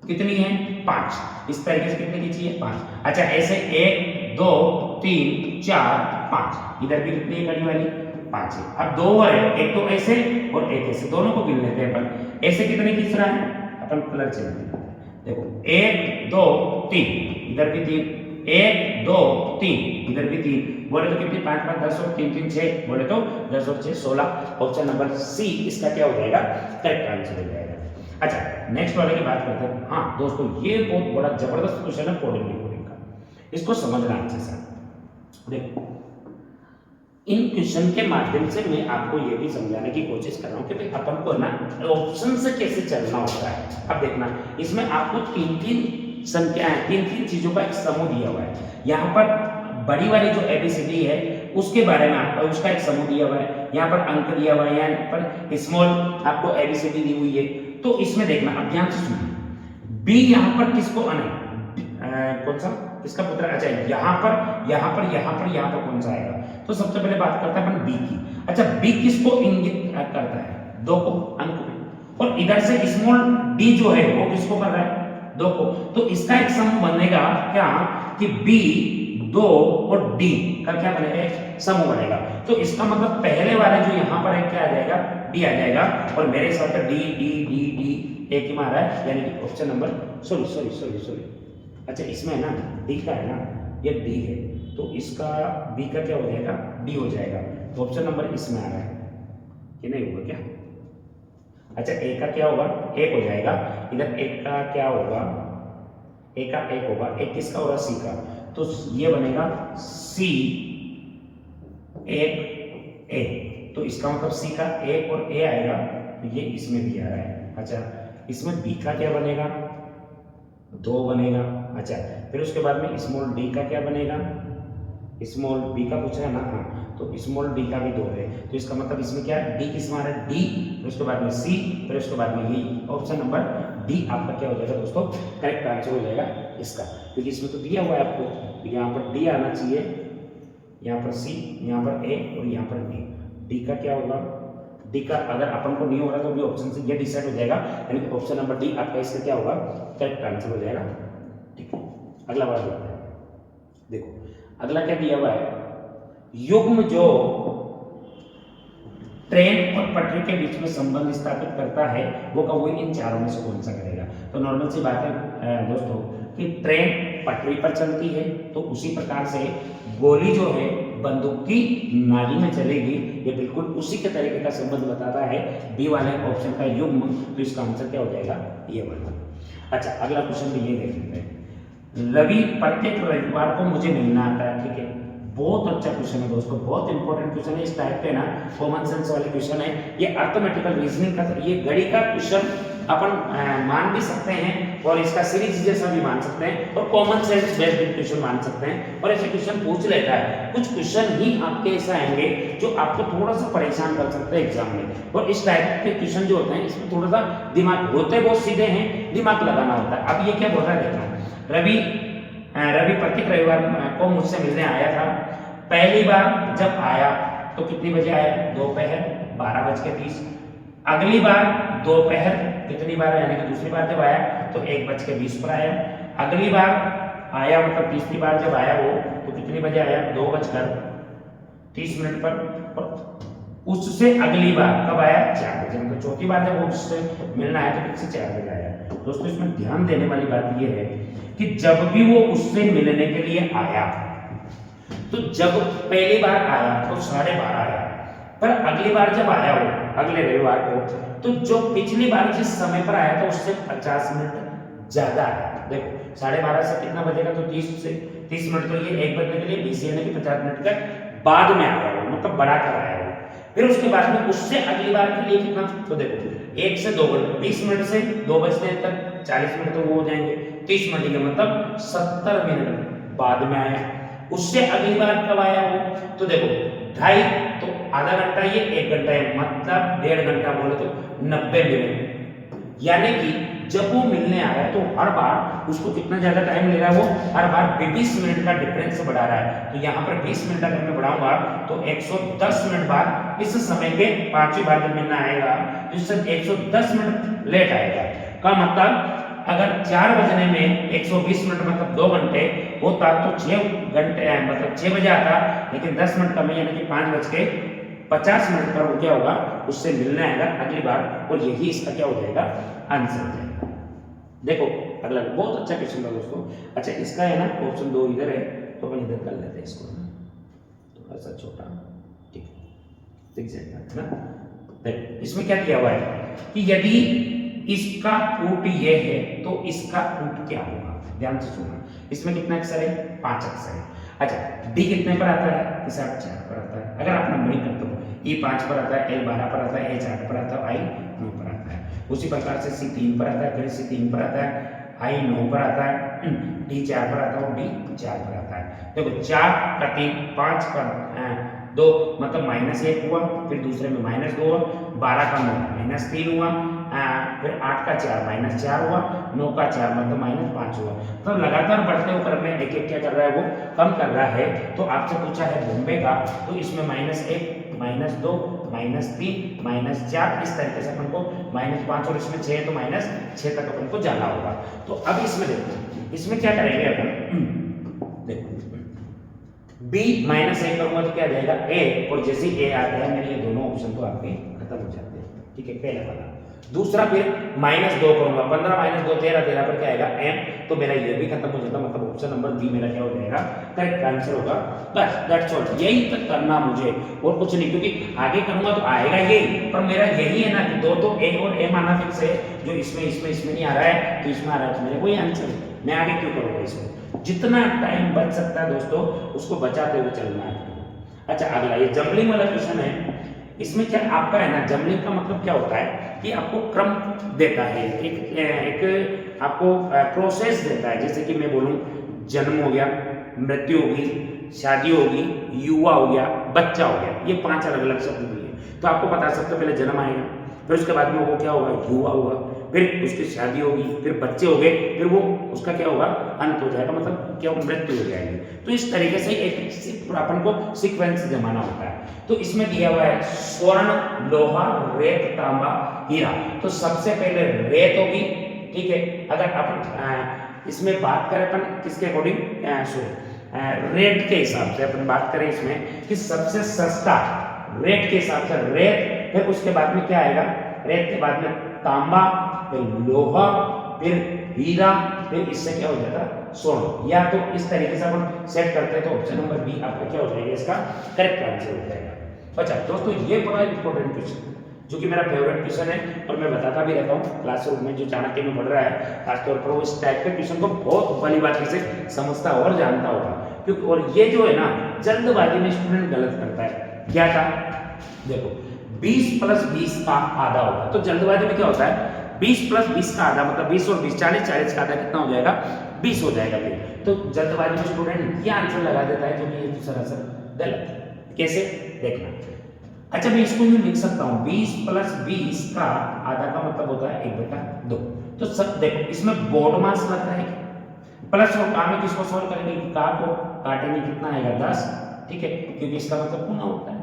कितनी है 5। इस तरीके से कितने की चाहिए 5। अच्छा ऐसे 1 2 3 4 5, इधर भी कितनी है कड़ी वाली 5 है। अब दो और है, एक तो ऐसे और एक ऐसे, दोनों को गिन लेते हैं अपन। ऐसे कितने खींच रहा है, अपन कलर चेंज करते हैं। देखो 1 2 3, इधर भी 3, 1 2 3, इधर भी 3, बोले तो कितनी 5 5 10 और 3 3 6, बोले तो 10 और 6 16। ऑप्शन नंबर सी इसका क्या हो जाएगा, करेक्ट आंसर हो जाएगा। अच्छा नेक्स्ट वाले की बात करते हैं। हाँ दोस्तों ये बहुत बड़ा जबरदस्त क्वेश्चन है कोडिंग रिकॉर्डिंग का, इसको समझना अच्छे से। देखो इन क्वेश्चन के माध्यम से मैं आपको ये भी समझाने की कोशिश कर रहा हूँ कि भाई अपन को ना ऑप्शन से कैसे चलना होता है। अब देखना इसमें आपको तीन तीन संख्या है, तीन तीन चीजों का एक समूह दिया हुआ है। यहाँ पर बड़ी वाली जो एबीसीडी है उसके बारे में आपको उसका एक समूह दिया हुआ है, यहाँ पर अंक दिया हुआ है, यहाँ पर स्मॉल आपको एबीसीडी दी हुई है। तो इसमें देखना अब ध्यान से सुनिए, बी यहाँ पर किसको कौन सा किसका पुत्र, अच्छा यहाँ पर कौन सा आएगा। तो सबसे पहले बात करते हैं अपन बी की। अच्छा बी किसको इंगित करता है, 2 को, अंक में। और इधर से स्मॉल डी जो है वो किसको कर रहा है, 2 को। तो इसका एक समूह बनेगा क्या कि बी 2 और डी का क्या बनेगा, एक समूह बनेगा। तो इसका मतलब पहले वाले जो यहाँ पर है क्या आ जाएगा, डी आ जाएगा। और मेरे हिसाब से डी डी डी डी एक ही मारा है, यानी कि ऑप्शन नंबर सॉरी अच्छा इसमें है ना डी का है ना, ये डी है, तो इसका बी का क्या हो जाएगा, डी हो जाएगा। तो ऑप्शन नंबर इसमें आ रहा है कि नहीं होगा क्या। अच्छा ए का क्या होगा, एक हो जाएगा। इधर एक का क्या होगा, ए का एक होगा, एक किसका होगा, सी का। तो ये बनेगा सी एक ए, तो इसका मतलब सी का एक और ए आएगा, तो ये इसमें भी आ रहा है। अच्छा इसमें बी का क्या बनेगा, 2 बनेगा। अच्छा फिर उसके बाद में स्मॉल डी का क्या बनेगा, स्मॉल बी का पूछा है ना, हाँ तो स्मॉल डी का भी 2 है। तो इसका मतलब इसमें क्या है, डी किस में आ रहा है, डी, फिर उसके बाद में सी, फिर उसके बाद में ये ऑप्शन नंबर डी आपका क्या हो जाएगा दोस्तों, करेक्ट आंसर हो जाएगा इसका। क्योंकि इसमें तो दिया हुआ है आपको, यहाँ पर डी आना चाहिए, यहाँ पर सी, यहाँ पर ए और यहाँ पर डी। डी का क्या होगा, डी का अगर अपन को नहीं हो रहा तो भी ऑप्शन से ये डिसाइड हो जाएगा, यानी कि ऑप्शन नंबर डी आपका इसका क्या होगा, करेक्ट आंसर हो जाएगा। ठीक है अगला बात देखते हैं। देखो अगला क्या दिया हुआ है, युग्म जो ट्रेन और पटरी के बीच में संबंध स्थापित करता है वो इन चारों में से कौन सा करेगा। तो नॉर्मल सी बात है दोस्तों कि ट्रेन पटरी पर चलती है, तो उसी प्रकार से गोली जो है बंदूक की नाली में चलेगी, ये बिल्कुल उसी के तरीके का संबंध बताता है बी वाले ऑप्शन का युग्म। तो इसका आंसर क्या हो जाएगा, ये वाला। अच्छा अगला क्वेश्चन भी ये देख लेते हैं। रवि प्रत्येक रविवार को मुझे मिलना आता है, ठीक है, बहुत अच्छा क्वेश्चन है दोस्तों, बहुत इंपॉर्टेंट क्वेश्चन है। इस टाइप के ना कॉमन सेंस वाले क्वेश्चन है, ये अर्थमेटिकल रीजनिंग का, ये गणित का क्वेश्चन अपन मान भी सकते हैं और इसका सीरीज जैसा भी मान सकते हैं और कॉमन सेंस बेस्ड क्वेश्चन मान सकते हैं। और ऐसे क्वेश्चन पूछ लेता है, कुछ क्वेश्चन ही आपके ऐसा आएंगे जो आपको थोड़ा सा परेशान कर सकते हैं एग्जाम में। और इस टाइप के क्वेश्चन जो होते हैं इसमें थोड़ा सा दिमाग, होते बहुत सीधे हैं, दिमाग लगाना होता है। अब ये क्या बोल रहा है देखना, रवि प्रत्येक रविवार को मुझसे मिलने आया था। पहली बार जब आया तो कितनी बजे आया, दोपहर 12:30। अगली बार दोपहर कितनी बार, यानी कि दूसरी बार जब आया तो 1:20 पर आया। अगली बार आया मतलब तीसरी बार जब आया वो तो कितनी बजे आया, 2:30 पर। और उससे अगली बार कब आया, 4 बजे। मतलब चौथी बार जब वो उससे मिलना है तो किससे 4 बजे आया। दोस्तों इसमें ध्यान देने वाली बात यह है कि जब भी वो उससे मिलने के लिए आया, तो जब पहली बार आया तो 12:30 आया, पर अगली बार जब आया वो अगले रविवार को, तो जो पिछली बार जिस समय पर आया था उससे 50 मिनट ज्यादा आया। देखो 12:30 से कितना बजेगा, तो 30 मिनट, तो ये 1 बजने के लिए 20 यानी कि 50 मिनट का बाद में आया वो, मतलब बढ़ा कर आया वो। फिर उसके बाद में उससे अगली बार के लिए कितना, तो देखो 1 से 2 घंटे, 20 मिनट से 2 बजने तक 40 मिनट तो वो हो जाएंगे, 30 मिनट के मतलब 70 मिनट बाद में आया। उससे अगली बार कब आया वो, तो देखो 2.5, तो आधा घंटा ये 1 घंटा है, मतलब 1.5 घंटा बोले तो 90 मिनट। यानी कि जब वो मिलने आ रहा है तो हर बार उसको कितना ज्यादा टाइम ले रहा है, वो हर बार 20 मिनट का डिफरेंस बढ़ा रहा है। तो यहाँ पर 20 मिनट अगर मैं बढ़ाऊंगा तो 110 मिनट बाद इस समय के 5वीं बार जब मिलना आएगा तो इससे 110 मिनट लेट आएगा। का मतलब अगर 4 बजने में 120 मिनट मतलब 2 घंटे होता तो 6 घंटे मतलब 6 बजे आता, लेकिन 10 मिनट कम है यानी कि 5:50 पर वो क्या होगा, उससे मिलने आएगा अगली बार, और यही इसका क्या हो जाएगा, आंसर हो जाएगा। देखो अगला बहुत अच्छा क्वेश्चन था दोस्तों। अच्छा इसका है ना ऑप्शन 2 इधर है, तो अपन इधर कर लेते हैं इसको थोड़ा सा छोटा, ठीक है, दिख जाएगा है ना। देखो इसमें क्या दिया हुआ है कि यदि इसका रूट ये है तो इसका रूट क्या होगा, ध्यान से सुनना। इसमें कितना अक्षर है, 5 अक्षर है। अच्छा डी कितने पर आता है, इस 4 पर आता है। अगर आप नंबरिंग करते हो, ई 5 पर आता है, एल 12 पर आता है, एच 8 पर आता है, आई 9 पर आता है। उसी प्रकार से सी 3 पर आता है, फिर सी 3 पर आता है, आई 9 पर आता है, डी 4 पर आता है और डी 4 पर आता है। देखो 4 का 3, 5 का 2 मतलब -1 हुआ, फिर दूसरे में -2 हुआ, 12 का 9 -3 हुआ, फिर 8 का 4 -4 हुआ, 9 का 4 मतलब -5 हुआ। तो लगातार बढ़ते हुए क्रम में एक एक क्या कर रहा है, वो कम कर रहा है। तो आपसे पूछा है बॉम्बे का, तो इसमें -1 -2 -3 -4 इस तरीके से अपन को -5 और इसमें 6 है तो -6 तक अपन को जाना होगा। तो अब इसमें देखो, इसमें क्या करेंगे अपन, देखो b -1 करूंगा तो क्या आ जाएगा a, और जैसे a आता है मेरे ये दोनों ऑप्शन तो आपके खत्म हो जाते हैं, ठीक है, पहला वाला। दूसरा फिर -2 करूंगा, 15 -2 13 13 पर क्या आएगा m, तो मेरा ये भी खत्म हो जाता, मतलब ऑप्शन नंबर बी मेरा क्या हो जाएगा, करेक्ट आंसर होगा। बस दैट्स ऑल, यही तक करना मुझे और कुछ नहीं, क्योंकि आगे करूंगा तो आएगा यही, पर मेरा यही है ना कि दो तो a और m आना फिक्स है, जो इसमें नहीं आ रहा है तो इसमें आ रहा है, तो मेरे कोई आंसर, मैं आगे क्यों करूंगा इसको। जितना टाइम बच सकता है दोस्तों उसको बचाते हुए चलना है। अच्छा अगला ये जंबलिंग वाला क्वेश्चन है। इसमें क्या आपका है ना, जंबलिंग का मतलब क्या होता है कि आपको क्रम देता है, एक आपको प्रोसेस देता है। जैसे कि मैं बोलूं जन्म हो गया, मृत्यु होगी, शादी होगी, युवा हो गया, बच्चा हो गया, ये 5 अलग अलग शब्द दिए। तो आपको पता सबसे पहले जन्म आएगा, फिर उसके बाद में वो क्या होगा, युवा होगा, फिर उसकी शादी होगी, फिर बच्चे हो गए, फिर वो उसका क्या होगा, अंत हो जाएगा, मतलब क्या मृत्यु हो जाएगी। तो इस तरीके से एक अपन को सीक्वेंस जमाना होता है। तो इसमें दिया हुआ है स्वर्ण, लोहा, रेत, तांबा, हीरा। तो सबसे पहले रेत होगी, ठीक है। अगर अपन इसमें बात करें अपन किसके अकॉर्डिंग, रेट के हिसाब से अपन बात करें इसमें कि सबसे सस्ता रेट के हिसाब से रेत, फिर उसके बाद में क्या आएगा, रेत के बाद में तांबा, फिर लोहा, फिर हीरा, फिर इससे क्या हो जाएगा, स्वर्ण। या तो इस तरीके से अपन सेट करते हैं तो ऑप्शन नंबर बी आपका क्या हो जाएगा, इसका करेक्ट आंसर हो जाएगा। अच्छा दोस्तों ये बड़ा इंपॉर्टेंट क्वेश्चन जो कि मेरा फेवरेट क्वेश्चन है, और मैं बताता भी रहता हूँ क्लासरूम में, जो चाणक्य में पढ़ रहा है खासतौर पर वो इस टाइप के क्वेश्चन को बहुत भली बात से समझता और जानता होगा। क्योंकि और ये जो है ना जल्दबाजी में स्टूडेंट गलत करता है। क्या था, देखो 20 + 20 का आधा होगा, तो जल्दबाजी में क्या होता है 20 + 20 का आधा मतलब 20 और 20 40 40 का आधा कितना हो जाएगा, 20 हो जाएगा। फिर तो जल्दबाजी में स्टूडेंट ये आंसर लगा देता है, जो कि ये सरासर गलत है। कैसे देखना, अच्छा मैं इसको यूं लिख सकता हूं, 20 + 20 का आधा का मतलब होता है 1/2। तो सब देखो इसमें बोर्ड मास लग रहा है, प्लस और का में किसको सॉल्व करेंगे, का को काटेंगे कितना आएगा 10, ठीक है, क्योंकि इसका मतलब गुना होता है।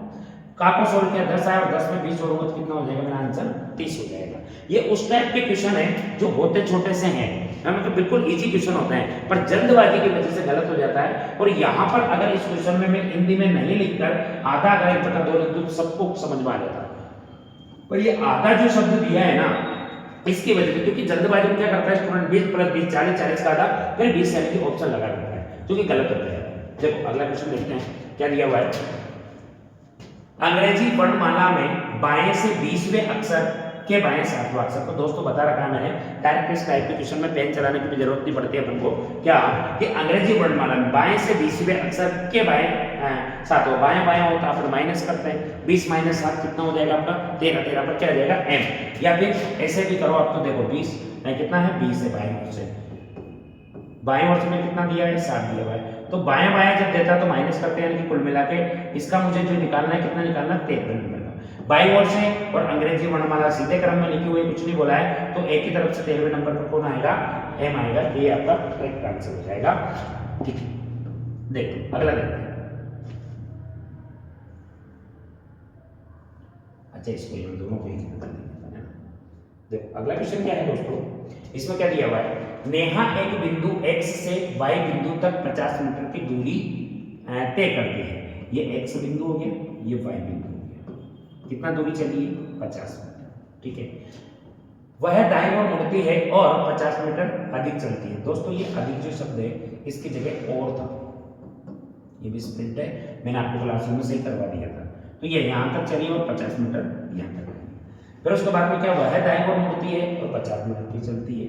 का को सोल्व किया 10 आया और 10 में 20 जोड़ूंगा तो कितना हो जाएगा, मेरा आंसर 30 हो जाएगा। ये उस टाइप के क्वेश्चन है जो होते छोटे से हैं, मतलब बिल्कुल इजी क्वेश्चन होता है, पर जल्दबाजी की वजह से गलत हो जाता है। और यहाँ पर अगर इस क्वेश्चन में मैं हिंदी में नहीं लिखकर आधा अगर 1/2 लिख दूं तो सबको समझ में आ जाता है। पर ये आधा जो शब्द दिया है ना, इसकी वजह से, क्योंकि जल्दबाजी में क्या करता है स्टूडेंट 20 + 20 40 40 का आधा, फिर 20 यानी कि ऑप्शन लगा देता है, जो कि गलत होता है। देखो अगला क्वेश्चन देखते हैं क्या दिया हुआ है। अंग्रेजी वर्णमाला में बाएं से 20वें अक्षर के बाएं 7वां अक्षर। तो दोस्तों बता रखा है मैंने, डायरेक्ट इस टाइप के क्वेश्चन में पेन चलाने की भी जरूरत नहीं पड़ती है अपन को। क्या कि अंग्रेजी वर्णमाला में बाएं से 20वें अक्षर के बाएं 7वां, बाएं बाएं होता है अपन माइनस करते हैं, 20 - 7 कितना हो जाएगा आपका 13, 13 पर क्या आ जाएगा m। या फिर ऐसे भी करो आप, तो देखो 20 कितना है 20 है बाएं ओर से, बाएं ओर से में कितना दिया है 7 दिया हुआ है। तो बाएं बाएं जब देता है तो माइनस करते हैं, यानी कि कुल मिला के इसका मुझे जो निकालना है कितना निकालना है 13 नंबर का बाईं ओर से। और अंग्रेजी वर्णमाला सीधे क्रम में लिखी हुई कुछ नहीं बोला है, तो एक ही तरफ से 13वें नंबर पर कौन आएगा, m आएगा। ये आपका करेक्ट आंसर हो जाएगा, ठीक है। देखो अगला देखते हैं। अच्छा इसको हम दोनों को ही कर देंगे। देखो अगला क्वेश्चन क्या है दोस्तों, इसमें क्या दिया हुआ है, नेहा एक बिंदु x से y बिंदु तक 50 मीटर की दूरी तय करती है। ये x बिंदु हो गया, ये y बिंदु हो गया। कितना दूरी चली है, 50 मीटर, ठीक है। वह दाईं ओर मुड़ती है और 50 मीटर अधिक चलती है। दोस्तों ये अधिक जो शब्द है इसकी जगह और था, ये भी स्प्लिट है, मैंने आपको क्लासरूम में सही करवा दिया था। तो ये यहाँ तक चली और 50 मीटर यहाँ तक। फिर उसके बाद में क्या हुआ है, दाईं ओर मुड़ती है और 50 मीटर की चलती है,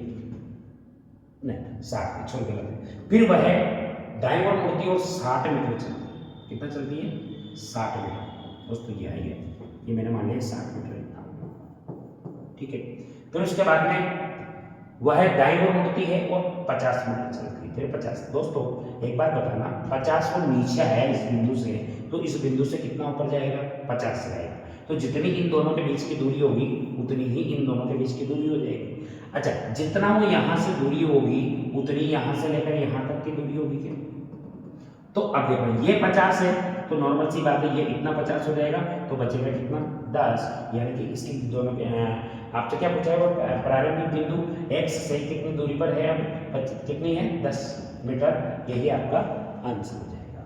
नहीं 60 छोड़ गलत। फिर वह दाईं ओर मुड़ती है और 60 मीटर चलती है। कितना चलती है, 60 मीटर। दोस्तों ये आई है, ये मैंने मान लिया 60 मीटर इतना, ठीक है। फिर उसके बाद में वह दाईं ओर मुड़ती है और 50 मीटर चलती है, फिर 50। दोस्तों एक बात बताना, 50 को नीचे है इस बिंदु से, तो इस बिंदु से कितना ऊपर जाएगा, 50 से जाएगा। तो जितनी इन दोनों के बीच की दूरी होगी उतनी ही इन दोनों के बीच की दूरी हो जाएगी। अच्छा, जितना वो यहाँ से दूरी होगी उतनी यहाँ से लेकर यहाँ तक की दूरी होगी क्या? तो अब देखो ये 50 है, तो नॉर्मल सी बात है, ये इतना 50 हो जाएगा, तो बचेगा कितना, 10। यानी कि इसकी दोनों के आपसे क्या पूछा है, वो प्रारंभिक बिंदु x से कितनी दूरी पर है, अब कितनी है, 10 मीटर। यही आपका आंसर हो जाएगा।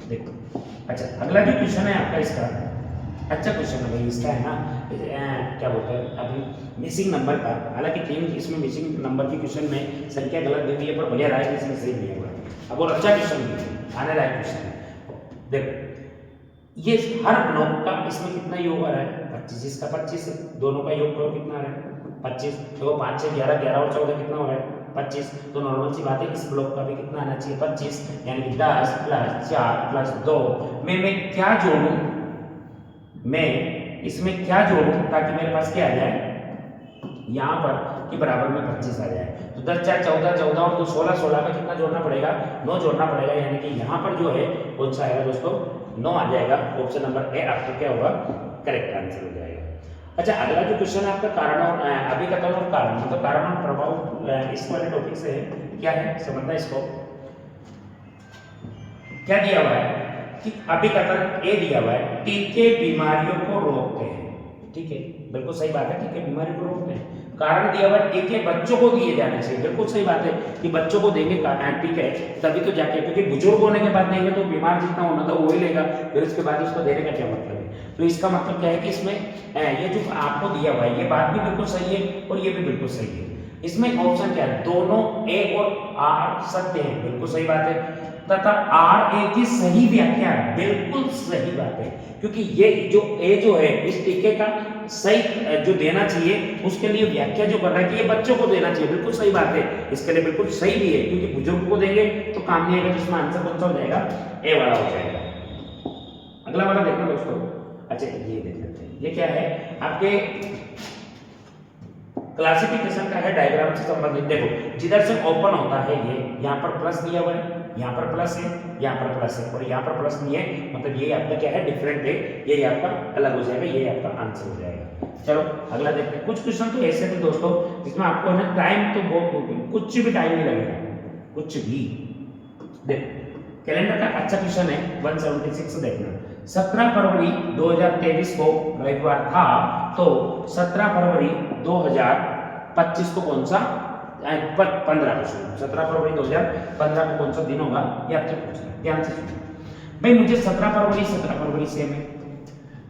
देखो अच्छा, अगला जो क्वेश्चन है आपका, इसका अच्छा क्वेश्चन है भाई, इसका है ना क्या बोलते हैं अभी मिसिंग नंबर का। हालांकि तीन इसमें मिसिंग नंबर की क्वेश्चन में संख्या गलत दी हुई है, पर बढ़िया रहा है, इसमें सही नहीं हुआ। अब और अच्छा क्वेश्चन भी है, आने लायक क्वेश्चन है। देखो ये हर ब्लॉक का इसमें कितना योग आ रहा है, 25, इसका 25 है, दोनों का योग करो कितना आ रहा है, 25। देखो 5 से 11, 11 और 14 कितना हो रहा है, 25। तो नॉर्मल सी बात है, इस ब्लॉक का भी कितना आना चाहिए, 25। यानी कि 10 + 4 + 2 में मैं क्या जोड़ूं, मैं इसमें क्या जोड़ूं ताकि मेरे पास क्या आ जाए, यहाँ पर कि बराबर में 25 आ जाए। तो 10 4 14, 14 और 2 16, 16 में कितना जोड़ना पड़ेगा, 9 जोड़ना पड़ेगा। यानी कि यहाँ पर जो है कौन सा आएगा दोस्तों, 9 आ जाएगा। ऑप्शन नंबर ए आपका क्या होगा, करेक्ट आंसर हो जाएगा। अच्छा, अगला जो क्वेश्चन है आपका कारण और अभिकथन और कारण, मतलब कारण और प्रभाव, इस वाले टॉपिक से है। क्या है, समझना इसको। क्या दिया हुआ है कि अभिकथन ए दिया हुआ है, टीके बीमारियों को रोकते हैं, ठीक है, बिल्कुल सही बात है, टीके बीमारी को रोकते हैं। कारण दिया हुआ है, टीके बच्चों को दिए जाने चाहिए, बिल्कुल सही बात है कि बच्चों को देंगे टीके तभी तो जाके, क्योंकि बुजुर्ग होने के बाद देंगे तो बीमार जितना होना था वो ही लेगा, फिर उसके बाद उसको देने का क्या मतलब है। तो इसका मतलब क्या है कि इसमें ये जो आपको दिया हुआ है ये बात भी बिल्कुल सही है और ये भी बिल्कुल सही है। इसमें ऑप्शन क्या है, दोनों ए और आर सत्य है, बिल्कुल सही बात है, तथा आर ए की सही व्याख्या है, बिल्कुल सही बात है, क्योंकि ये जो ए जो है इस टीके का सही जो देना चाहिए उसके लिए व्याख्या जो कर रहा है कि ये बच्चों को देना चाहिए, बिल्कुल सही बात है, इसके लिए बिल्कुल सही भी है, क्योंकि बुजुर्ग को देंगे तो काम नहीं आएगा, जिसमें आंसर कौन सा हो जाएगा, ए वाला हो जाएगा। अगला वाला देखना दोस्तों। अच्छा ये देख लेते हैं, ये क्या है आपके क्लासिफिकेशन का है, डायग्राम से संबंधित। देखो जिधर से ओपन होता है ये, यहाँ पर प्लस दिया हुआ है, यहाँ पर प्लस है, यहाँ पर प्लस है और यहाँ पर प्लस नहीं है, मतलब ये आपका क्या है, डिफरेंट है, ये आपका अलग हो जाएगा, ये आपका आंसर हो जाएगा। चलो अगला देखते हैं। कुछ क्वेश्चन तो ऐसे थे दोस्तों जिसमें आपको ना टाइम तो बहुत, कुछ भी टाइम नहीं लगेगा, कुछ भी। देखो कैलेंडर का अच्छा क्वेश्चन है 176 देखना। 17 फरवरी 2023 को रविवार था, तो 17 फरवरी 2025 को कौन सा 15 को शुरू, 17 फरवरी 2015 को कौन सा दिन होगा, ये आपसे पूछ रहा है, ध्यान से सुनो भाई। मुझे 17 फरवरी से में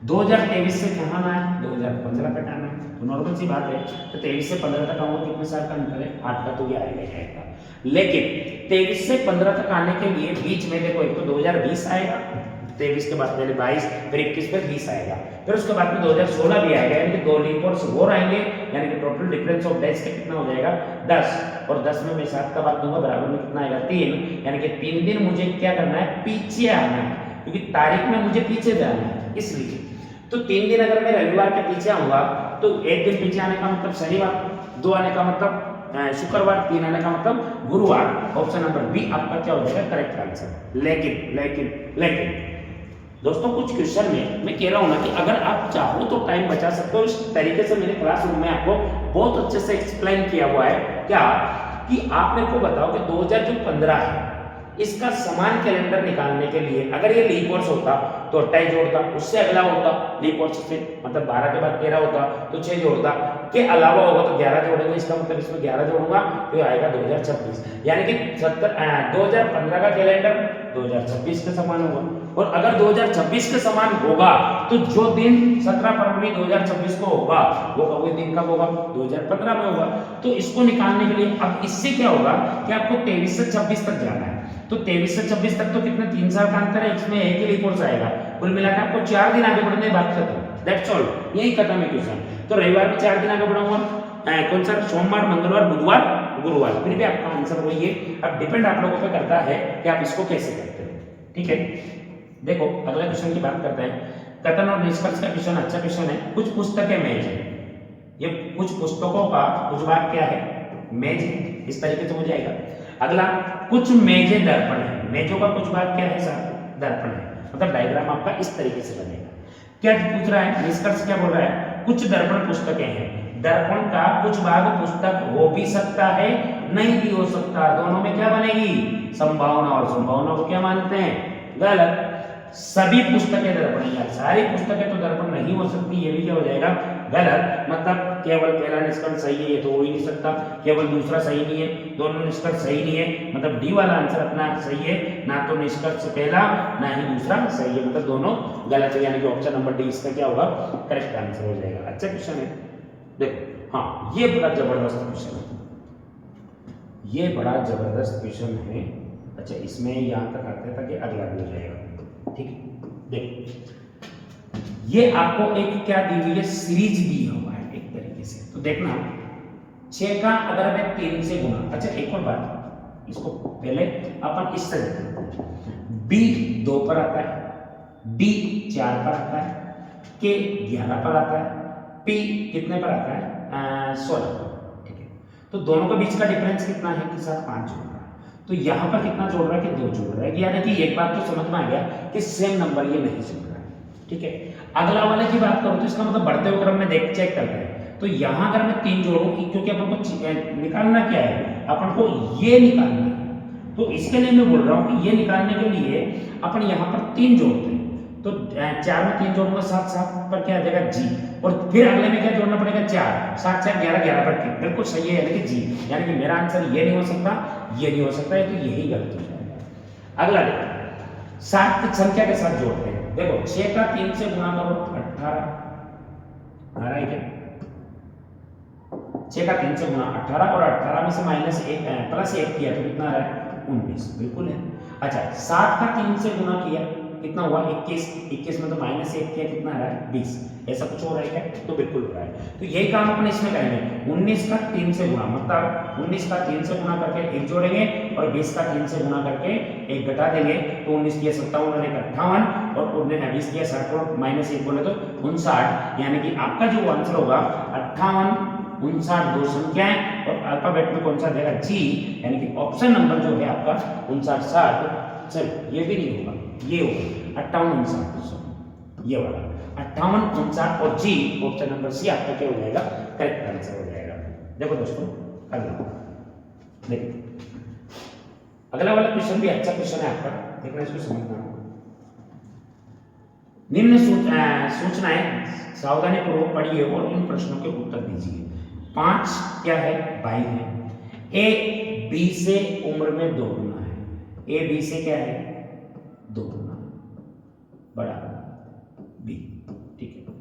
2023 से कहाँ आना है, 2015 तक आना है, तो नॉर्मल सी बात है, तो 23 से 15 तक आऊंगा, कितने साल का अंतर है, 8 का, तो ये आएगा। लेकिन 23 से 15 तक आने के लिए बीच में देखो एक तो 2020 आएगा, 23 के बाद पहले 22, फिर 21, फिर 20 आएगा, फिर उसके बाद में 2016 भी आएगा, यानी कि 2 लीप ईयर्स और आएंगे, यानी कि टोटल डिफरेंस ऑफ डेज का कितना हो जाएगा, 10, और 10 में मैं 7 का बात दूंगा, बराबर में कितना आएगा, 3, यानी कि 3 दिन मुझे क्या करना है, पीछे आना है, क्योंकि तारीख में मुझे पीछे जाना है, इसलिए तो 3 दिन अगर मैं रविवार के पीछे आऊंगा तो 1 दिन पीछे आने का मतलब शनिवार, 2 आने का मतलब शुक्रवार, 3 आने का मतलब गुरुवार। ऑप्शन नंबर बी आपका क्या हो जाएगा, करेक्ट आंसर। लेकिन दोस्तों कुछ क्वेश्चन में मैं कह रहा हूं ना कि अगर आप चाहो तो टाइम बचा सकते हो, इस तरीके से मेरे क्लासरूम में आपको बहुत अच्छे से एक्सप्लेन किया हुआ है। क्या कि आप मेरे को बताओ कि 2015 है, इसका समान कैलेंडर निकालने के लिए अगर ये लीप वर्ष होता तो 28 जोड़ता, उससे अगला होता लीप वर्ष से, मतलब 12 के बाद 13 होता तो 6 जोड़ता, के अलावा होगा तो 11 जोड़ेंगे, इसका मतलब इसमें 11 जोड़ूंगा तो ये आएगा 2026, यानी कि 2015 का कैलेंडर 2026 के समान होगा। और अगर 2026 के समान होगा तो जो दिन 17 फरवरी 2026 को होगा वो दिन कब होगा, 2015 में होगा। तो इसको निकालने के लिए अब इससे क्या होगा कि आपको 23 से 26 तक जाना है, तो 23 से 26 तक तो कितने 3 साल का अंतर है, इसमें एक ही रिपोर्ट आएगा, कुल मिलाकर आपको 4 दिन आगे बढ़ने बात खत्म, दैट्स ऑल, यही खत्म है क्वेश्चन। तो रविवार में 4 दिन आगे बढ़ाऊंगा, कौन सा, सोमवार, मंगलवार, बुधवार, गुरुवार, फिर भी आपका आंसर वही है। अब डिपेंड आप लोगों पे करता है कि आप इसको कैसे करते हैं, ठीक है। देखो अगला क्वेश्चन की बात करते हैं, कथन और निष्कर्ष का क्वेश्चन अच्छा क्वेश्चन है। कुछ पुस्तकें मेज है, ये कुछ पुस्तकों का कुछ भाग क्या है, मेज है, इस तरीके से हो जाएगा। अगला, कुछ मेजें दर्पण है, मेजों का कुछ भाग क्या है सर, दर्पण है, मतलब डायग्राम आपका इस तरीके से बनेगा। क्या पूछ रहा है, निष्कर्ष क्या बोल रहा है, कुछ दर्पण पुस्तकें हैं, दर्पण का कुछ भाग पुस्तक हो भी सकता है, नहीं भी हो सकता, दोनों में क्या बनेगी, संभावना, और संभावना को क्या मानते हैं, गलत। सभी पुस्तकें दर्पण है, सारी पुस्तकें तो दर्पण नहीं हो सकती, ये भी क्या हो जाएगा, गलत। मतलब केवल पहला निष्कर्ष सही है, ये तो हो ही नहीं सकता, केवल दूसरा सही नहीं है, दोनों निष्कर्ष सही नहीं है, मतलब डी वाला आंसर अपना सही है, ना तो निष्कर्ष पहला ना ही दूसरा सही है, मतलब दोनों गलत है, यानी कि ऑप्शन नंबर डी इसका क्या होगा, करेक्ट आंसर हो जाएगा। अच्छा क्वेश्चन है, देखो हाँ ये बड़ा जबरदस्त क्वेश्चन है, ये बड़ा जबरदस्त क्वेश्चन है। अच्छा इसमें यहाँ तक आते हैं ताकि अगला भी हो जाएगा, ठीक है। देखो ये आपको एक क्या दी हुई है, सीरीज दी हुआ है एक तरीके से, तो देखना 6 का अगर मैं 3 से गुना, अच्छा एक और बात, इसको पहले अपन इस तरह देखते हैं, बी 2 पर आता है, डी 4 पर आता है, के 11 पर आता है, पी कितने पर आता है, 16 पर, ठीक है। तो दोनों के बीच का डिफरेंस कितना है, कि साथ 5 जोड़ रहा है, तो यहाँ पर कितना जोड़ रहा है, कि 2 जोड़ रहा है, यानी कि एक बात तो समझ में आ गया कि सेम नंबर ये नहीं जोड़ रहा है, ठीक है। अगला वाले की बात करूं तो इसका मतलब बढ़ते हुए क्रम में देख चेक करते हैं, तो यहाँ अगर मैं 3 जोड़ूं, क्योंकि अपन को निकालना क्या है, अपन को ये निकालना है, तो इसके लिए मैं बोल रहा हूँ कि ये निकालने के लिए अपन यहाँ पर 3 जोड़ते हैं, तो 4 में 3 जोड़ूंगा 7, 7 पर क्या आ जाएगा जी, और फिर अगले में क्या जोड़ना पड़ेगा 4, 7 4 11, 11 पर बिल्कुल सही है, यानी कि जी, यानी कि मेरा आंसर ये नहीं हो सकता, ये नहीं हो सकता है, तो यही गलत हो जाएगा। अगला देखो 7 की संख्या के साथ जोड़ते हैं, देखो 6 का 3 से गुणा करो 18 आ रहा है क्या, 6 का 3 से गुणा 18, और 18 में से -1 प्लस 1 किया तो कितना आ रहा है, 19, बिल्कुल है। अच्छा 7 का 3 से गुणा किया कितना हुआ, 21, 21 में तो -1 किया कितना आ रहा है, 20, ऐसा कुछ हो रहा है क्या, तो बिल्कुल हो रहा है। तो यही काम अपन इसमें करेंगे, 19 का 3 से गुणा, मतलब 19 का 3 से गुणा करके 1 जोड़ेंगे, और 20 का 3 से गुणा करके 1 घटा देंगे, तो 19 किया 57 और 1 58, और 20 किया 60 और -1 बोले तो 59, यानी कि आपका जो आंसर होगा 58, 59 दो संख्याएं, और अल्फाबेट में कौन सा देगा, जी, यानी कि ऑप्शन नंबर जो है आपका 59 60, चलो ये भी नहीं होगा, ये होगा 58 59, ये वाला 58 59 और जी, ऑप्शन नंबर सी आपका क्या हो जाएगा, करेक्ट आंसर हो जाएगा। देखो दोस्तों अगला देखिए, अगला वाला क्वेश्चन भी अच्छा क्वेश्चन है आपका, देखना इसको समझना। निम्न सूचनाएं सावधानी पूर्वक पढ़िए और इन प्रश्नों के उत्तर दीजिए। 5 क्या है, भाई है, ए बी से उम्र में 2 गुना है, ए बी से क्या है, 2 गुना बड़ा बी, ठीक है।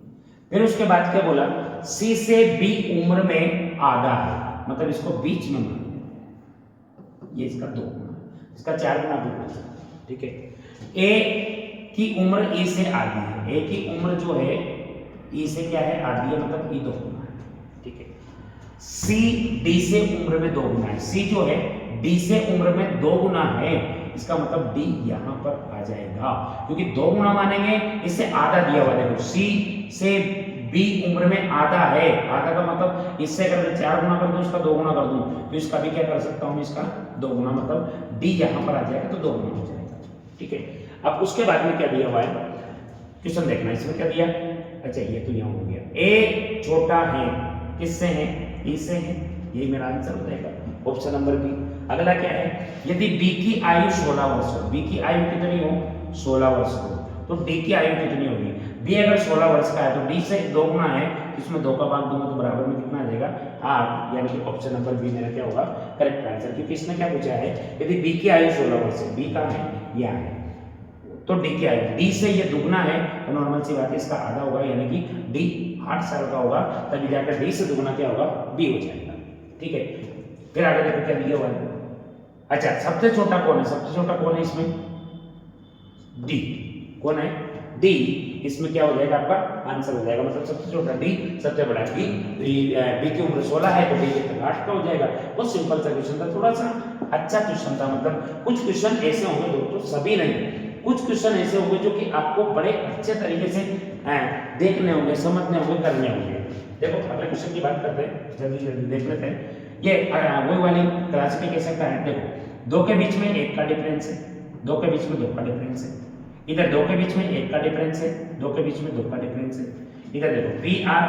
फिर उसके बाद क्या बोला, सी से बी उम्र में आधा है, मतलब इसको बीच में मान लें, ये इसका 2 गुना, इसका 4 गुना भी बचा, ठीक है। ए की उम्र ए से आधी है, ए की उम्र जो है ई से क्या है, आधी है, मतलब ई 2 गुना है, ठीक है। सी डी से उम्र में 2 गुना है, सी जो है डी से उम्र में 2 गुना है, इसका मतलब डी यहां पर आ जाएगा, क्योंकि 2 गुना मानेंगे, इससे आधा दिया हुआ, देखो सी से बी उम्र में आधा है, आधा का मतलब इससे अगर मैं 4 गुना कर दूं, इसका 2 गुना कर दूं, तो इसका भी क्या कर सकता हूं, इसका 2 गुना, मतलब डी यहां पर आ जाएगा, तो 2 गुना हो जाएगा, ठीक है। अब उसके बाद में क्या दिया हुआ है, क्वेश्चन देखना, इसमें क्या दिया, अच्छा ये तो यहां हो गया, ए छोटा है, किससे है, ई से है, यही मेरा आंसर हो जाएगा, ऑप्शन नंबर बी। अगला क्या है, यदि बी की आयु 16 वर्ष हो, बी की आयु कितनी हो, 16 वर्ष हो, तो डी की आयु कितनी होगी, बी अगर 16 वर्ष का है तो डी से 2 गुना है, इसमें 2 का भाग दूंगा तो बराबर में कितना आ जाएगा 8, यानी कि ऑप्शन नंबर बी मेरा क्या होगा करेक्ट आंसर, क्योंकि इसने क्या पूछा है यदि बी की आयु 16 वर्ष है, बी का है यहाँ है तो डी की आयु डी से ये दुगना है तो नॉर्मल सी बात है इसका आधा होगा, यानी कि डी 8 साल का होगा, तभी जाकर डी से दुगना क्या होगा बी हो जाएगा। ठीक है, फिर आगे देखो क्या दिया हुआ है। अच्छा, सबसे छोटा कौन है, सबसे छोटा कौन है इसमें डी, कौन है डी, इसमें क्या हो जाएगा आपका आंसर हो जाएगा, मतलब सबसे छोटा डी, सबसे बड़ा बी, बी की उम्र 16 है तो डी के 8 का हो जाएगा। बहुत सिंपल सा क्वेश्चन था, थोड़ा सा अच्छा क्वेश्चन था, मतलब कुछ क्वेश्चन ऐसे होंगे दोस्तों, सभी नहीं, कुछ क्वेश्चन ऐसे होंगे जो कि आपको बड़े अच्छे तरीके से देखने होंगे, समझने होंगे, करने होंगे। देखो अगले क्वेश्चन की बात करते हैं, जल्दी जल्दी देख लेते हैं। ये वही वाली क्लासिफिकेशन का है। देखो 2 के बीच में 1 का डिफरेंस है, 2 के बीच में 2 का डिफरेंस है, इधर 2 के बीच में 1 का डिफरेंस है, 2 के बीच में 2 का डिफरेंस है, इधर देखो पी आर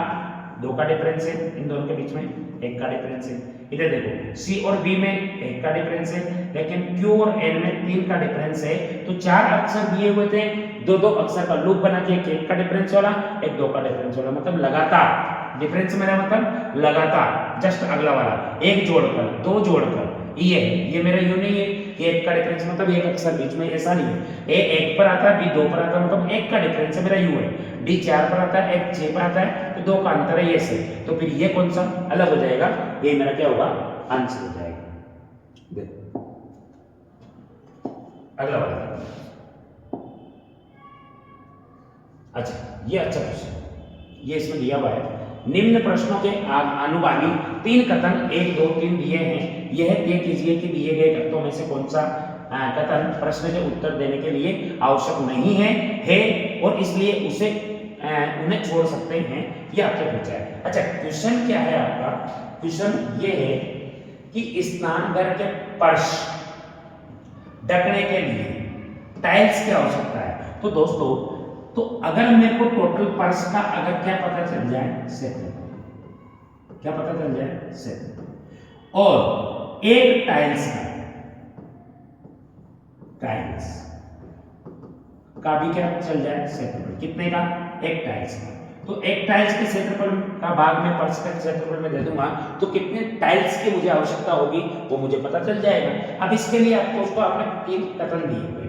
2 का डिफरेंस है, इन दोनों के बीच में 1 का डिफरेंस है, इधर देखो सी और बी में 1 का डिफरेंस है, लेकिन क्यू और एन में 3 का डिफरेंस है। तो 4 अक्षर दिए हुए थे, 2-2 अक्षर का लूप बना के 1 का डिफरेंस वाला, 1 2 का डिफरेंस वाला, मतलब लगातार डिफरेंस मेरा मतलब लगातार, जस्ट अगला वाला, 1 जोड़कर 2 जोड़कर, ये मेरा यू नहीं है, ये 1 का डिफरेंस मतलब 1 अक्षर बीच में, ऐसा नहीं है, ए 1 पर आता है, बी 2 पर आता है, मतलब 1 का डिफरेंस है मेरा यू है, डी 4 पर आता है, 1 6 पर आता है, तो 2 का अंतर है ये से, तो फिर ये कौन सा अलग हो जाएगा, ये मेरा क्या होगा आंसर हो जाएगा। देखो अगला वाला, अच्छा ये अच्छा क्वेश्चन, ये इसमें दिया हुआ है, निम्न प्रश्नों के अनुगामी 3 कथन 1 2 3 दिए हैं, यह तय कीजिए कि दिए गए कथनों में से कौन सा कथन प्रश्न के उत्तर देने के लिए आवश्यक नहीं है और इसलिए उसे उन्हें छोड़ सकते हैं, ये आपसे पूछा है। अच्छा क्वेश्चन क्या है आपका, क्वेश्चन ये है कि स्नानघर के फर्श ढकने के लिए टाइल्स की आवश्यकता है। तो दोस्तों तो अगर मेरे को टोटल फर्श का अगर क्या पता चल जाए, क्षेत्रफल क्या पता चल जाए, क्षेत्रफल, और एक टाइल्स का भी क्या चल जाए क्षेत्रफल, कितने का, एक टाइल्स का, तो एक टाइल्स के क्षेत्रफल का भाग में फर्श का क्षेत्रफल में दे दूंगा तो कितने टाइल्स की मुझे आवश्यकता होगी वो मुझे पता चल जाएगा। अब इसके लिए आपको उसको आपने 3 कथन दिए हुए,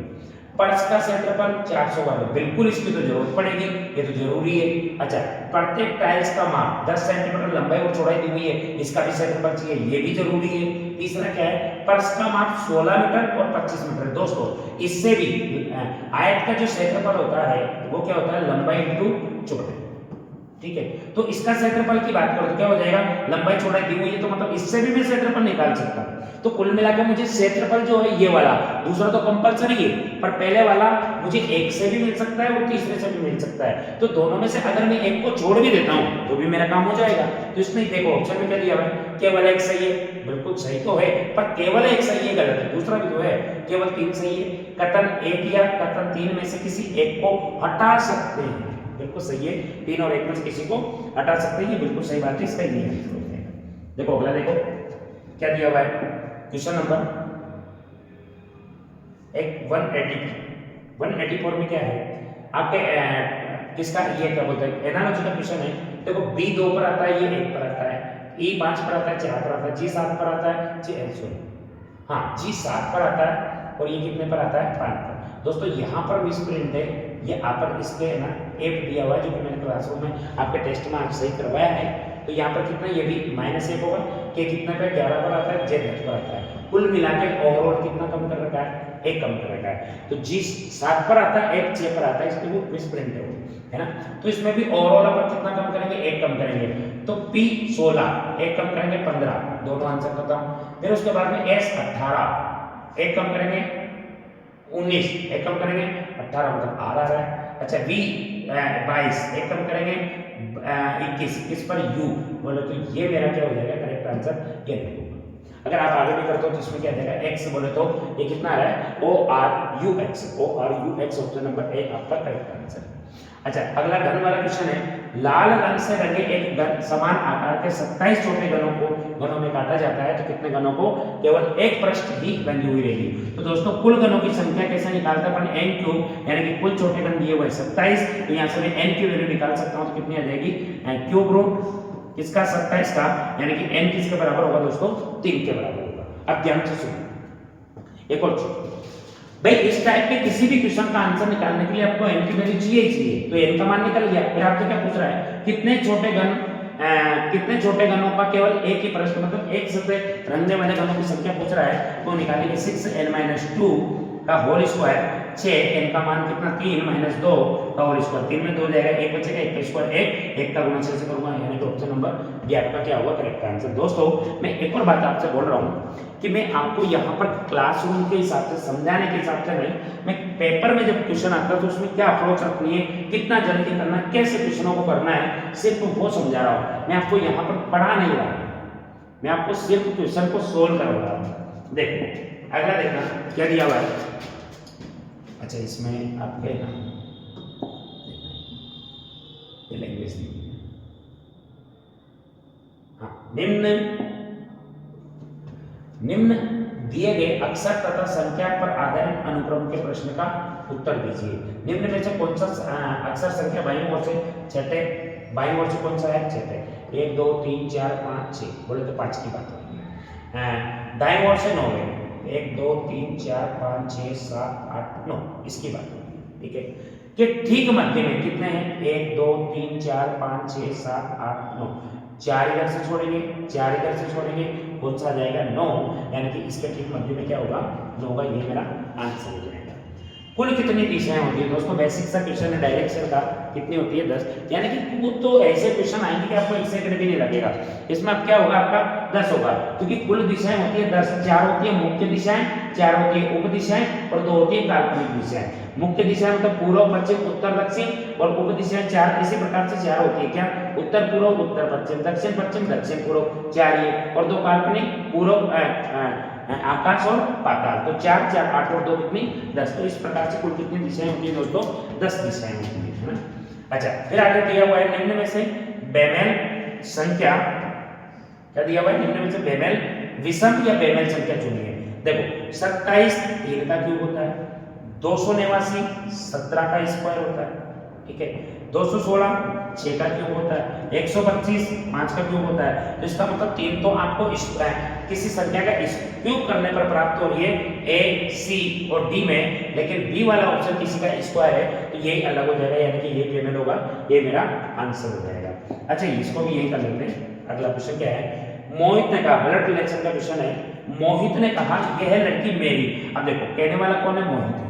फर्श का क्षेत्रफल 400 वाले, बिल्कुल इसकी तो जरूरत पड़ेगी, ये तो जरूरी है। अच्छा प्रत्येक टाइल्स का माप 10 सेंटीमीटर लंबाई और चौड़ाई दी हुई है, इसका भी क्षेत्रफल चाहिए, ये भी जरूरी है। तीसरा क्या है, फर्श का माप 16 मीटर और 25 मीटर। दोस्तों इससे भी आयत का जो क्षेत्रफल होता है वो क्या होता है, लंबाई इंटू चौड़ाई, ठीक है। तो इसका क्षेत्रफल की बात करो तो क्या हो जाएगा, लंबाई चौड़ाई दी हुई है तो मतलब इससे भी मैं क्षेत्रफल निकाल सकता हूं। तो कुल मिलाकर मुझे क्षेत्रफल जो है ये वाला, दूसरा तो कंपलसरी है पर पहले वाला मुझे एक से भी मिल सकता है और तीसरे से भी मिल सकता है, तो दोनों में से अगर मैं एक को छोड़ भी देता हूं तो भी मेरा काम हो जाएगा। तो इसमें देखो ऑप्शन में क्या दिया हुआ है, केवल एक सही है, बिल्कुल सही तो है पर केवल एक सही है गलत है, दूसरा भी तो है, केवल 3 सही है। कथन 1 या कथन 3 में से किसी एक को हटा सकते हैं, बिल्कुल सही है, 3 और 1 में से किसी को हटा सकते हैं, ये बिल्कुल सही बात है, इसका ये आंसर हो जाएगा। देखो अगला देखो क्या दिया हुआ है, क्वेश्चन नंबर 184 में क्या है आपके किसका, ये क्या बोलते हैं एनालॉजी का क्वेश्चन है। देखो बी 2 पर आता है, ये 1 पर आता है, ई 5 पर आता है, 4 पर आता है, जी 7 पर आता है, जी 7 पर आता है और ये कितने पर आता है, 5 पर। दोस्तों यहाँ पर मिस प्रिंट है, ये आप पर इसके है ना एफ दिया हुआ है जो कि मैंने क्लासरूम में आपके टेस्ट में आज सही करवाया है। तो यहाँ पर कितना, ये भी -1 होगा कि कितना पे 11 पर आता है, जेड 10 पर आता है, कुल मिला के ओवरऑल कितना कम कर रखा है, 1 कम कर रखा है। तो जी 7 पर आता है, 1 6 पर आता है, इसमें वो मिस प्रिंट है ना। तो इसमें भी ओवरऑल अपन कितना कम करेंगे, 1 कम करेंगे, तो पी 16 1 कम करेंगे 15, दोनों आंसर खत्म। फिर उसके बाद में एस 18 1 कम करेंगे 19, 1 कम करेंगे 18 मतलब आर आ रहा है। अच्छा वी 22 1 कम करेंगे 21 पर यू बोलो तो ये मेरा क्या हो जाएगा करेक्ट आंसर, ये नहीं होगा। अगर आप आगे भी करते हो तो इसमें क्या जाएगा, एक्स बोले तो ये कितना आ रहा है, ORUX, ORUX option number A आपका करेक्ट आंसर। अच्छा, अगला घन वाला क्वेश्चन है। लाल रंग से रंगे एक घन समान आकार के 27 छोटे घनों में काटा जाता है तो कितने घनों को केवल एक पृष्ठ ही रंगी हुई रहेगी। तो दोस्तों कुल घनों की संख्या कैसे निकालते हैं अपन, n क्यूब, यानी कि कुल छोटे घन दिए हुए 27, तो यहाँ से मैं n की वैल्यू निकाल सकता हूँ तो कितनी आ जाएगी, क्यूब रूट किसका 27 का, यानी कि n किसके बराबर होगा दोस्तों, 3 के बराबर होगा। अब ध्यान से सुनो एक और चीज भाई, इस टाइप के किसी भी क्वेश्चन का आंसर निकालने के लिए आपको n की वैल्यू चाहिए। तो n का मान निकल गया, फिर आपसे क्या पूछ रहा है, कितने छोटे घनों का केवल एक ही प्रश्न, मतलब एक से रंगने वाले घनों की संख्या पूछ रहा है। तो निकालेंगे 6n-2 का होल स्क्वायर, 6 n का मान कितना 3 - 2 का होल स्क्वायर, 3 में 2 जाएगा, 1 बचेगा, 1 का स्क्वायर 1 का गुणा 6 से करूंगा, यानी कि ऑप्शन नंबर बी आपका क्या होगा करेक्ट आंसर। दोस्तों मैं एक और बात आपसे बोल रहा हूं कि मैं आपको यहाँ पर क्लासरूम के हिसाब से समझाने के हिसाब से नहीं, मैं पेपर में जब क्वेश्चन आता है तो उसमें क्या अप्रोच रखनी है, कितना जल्दी करना है, कैसे क्वेश्चनों को करना है, सिर्फ वो समझा रहा हूँ। मैं आपको यहाँ पर पढ़ा नहीं रहा, मैं आपको सिर्फ क्वेश्चन को सोल्व करवा रहा हूँ। देखो अगला देखना क्या दिया हुआ है। अच्छा, इसमें आपके ये लैंग्वेज दी है, हाँ, निम्न दिए गए अक्षर तथा संख्या पर आधारित अनुक्रम के प्रश्न का उत्तर दीजिए। निम्न में से कौन सा अक्षर संख्या बाईं ओर से छठे, बाईं ओर से कौन सा है, छठे, 1 2 3 4 5 6, बोले तो 5 की बात होगी। दाईं ओर से 9 है, 1 2 3 4 5 6 7 8 9, इसकी बात होगी। ठीक है, कि ठीक मध्य में कितने हैं, 1 2 3 4 5 6 7 8 9, 4 इधर से छोड़ेंगे, 4 इधर से छोड़ेंगे, कौन सा आ जाएगा 9, यानी कि इसके ठीक मध्य में क्या होगा, 9 होगा, ये मेरा आंसर हो जाएगा। कुल कितनी दिशाएं होती है दोस्तों, बेसिक सा क्वेश्चन है डायरेक्शन का, कितनी होती है 10, यानी कि कुल तो ऐसे क्वेश्चन आएंगे कि आपको 1 सेकंड भी नहीं लगेगा। इसमें अब क्या होगा, आपका 10 होगा, क्योंकि कुल दिशाएं होती है 10, 4 होती है मुख्य दिशाएं, 4 होती है उप दिशाएं और 2 होती है काल्पनिक दिशाएं। मुख्य दिशा मतलब पूर्व पश्चिम उत्तर दक्षिण, और उप दिशाएं 4 इसी प्रकार से 4 होती है, क्या, उत्तर पूर्व उत्तर पश्चिम, दक्षिण पश्चिम दक्षिण पूर्व, 4 ये, और 2 काल्पनिक, पूर्व आकाश और पाताल, तो 4 4 8 और 2 कितनी 10। तो इस प्रकार से कुल कितनी दिशाएं होती है दोस्तों, 10 दिशाएं होती है ना। अच्छा, फिर आगे दिया हुआ है निम्न में से बेमेल संख्या, क्या दिया हुआ है, निम्न में से बेमेल विषम या बेमेल संख्या चुनिए। देखो 27 3 का क्यूब होता है, 289 17 का स्क्वायर होता है, ठीक है, 216 6 का क्यूब होता है, 125 5 का क्यूब होता है। तो इसका मतलब 3 तो आपको किसी संख्या का क्यूब करने पर प्राप्त हो रही है ए, सी और डी में, लेकिन बी वाला ऑप्शन किसी का स्क्वायर है, तो ये अलग हो जाएगा, यानी कि ये पेमेंट होगा, ये मेरा आंसर हो जाएगा। अच्छा, इसको भी यही कर लेते हैं। अगला क्वेश्चन क्या है, मोहित ने कहा, ब्लड रिलेशन का क्वेश्चन है, मोहित ने कहा यह लड़की मेरी। अब देखो कहने वाला कौन है, मोहित है,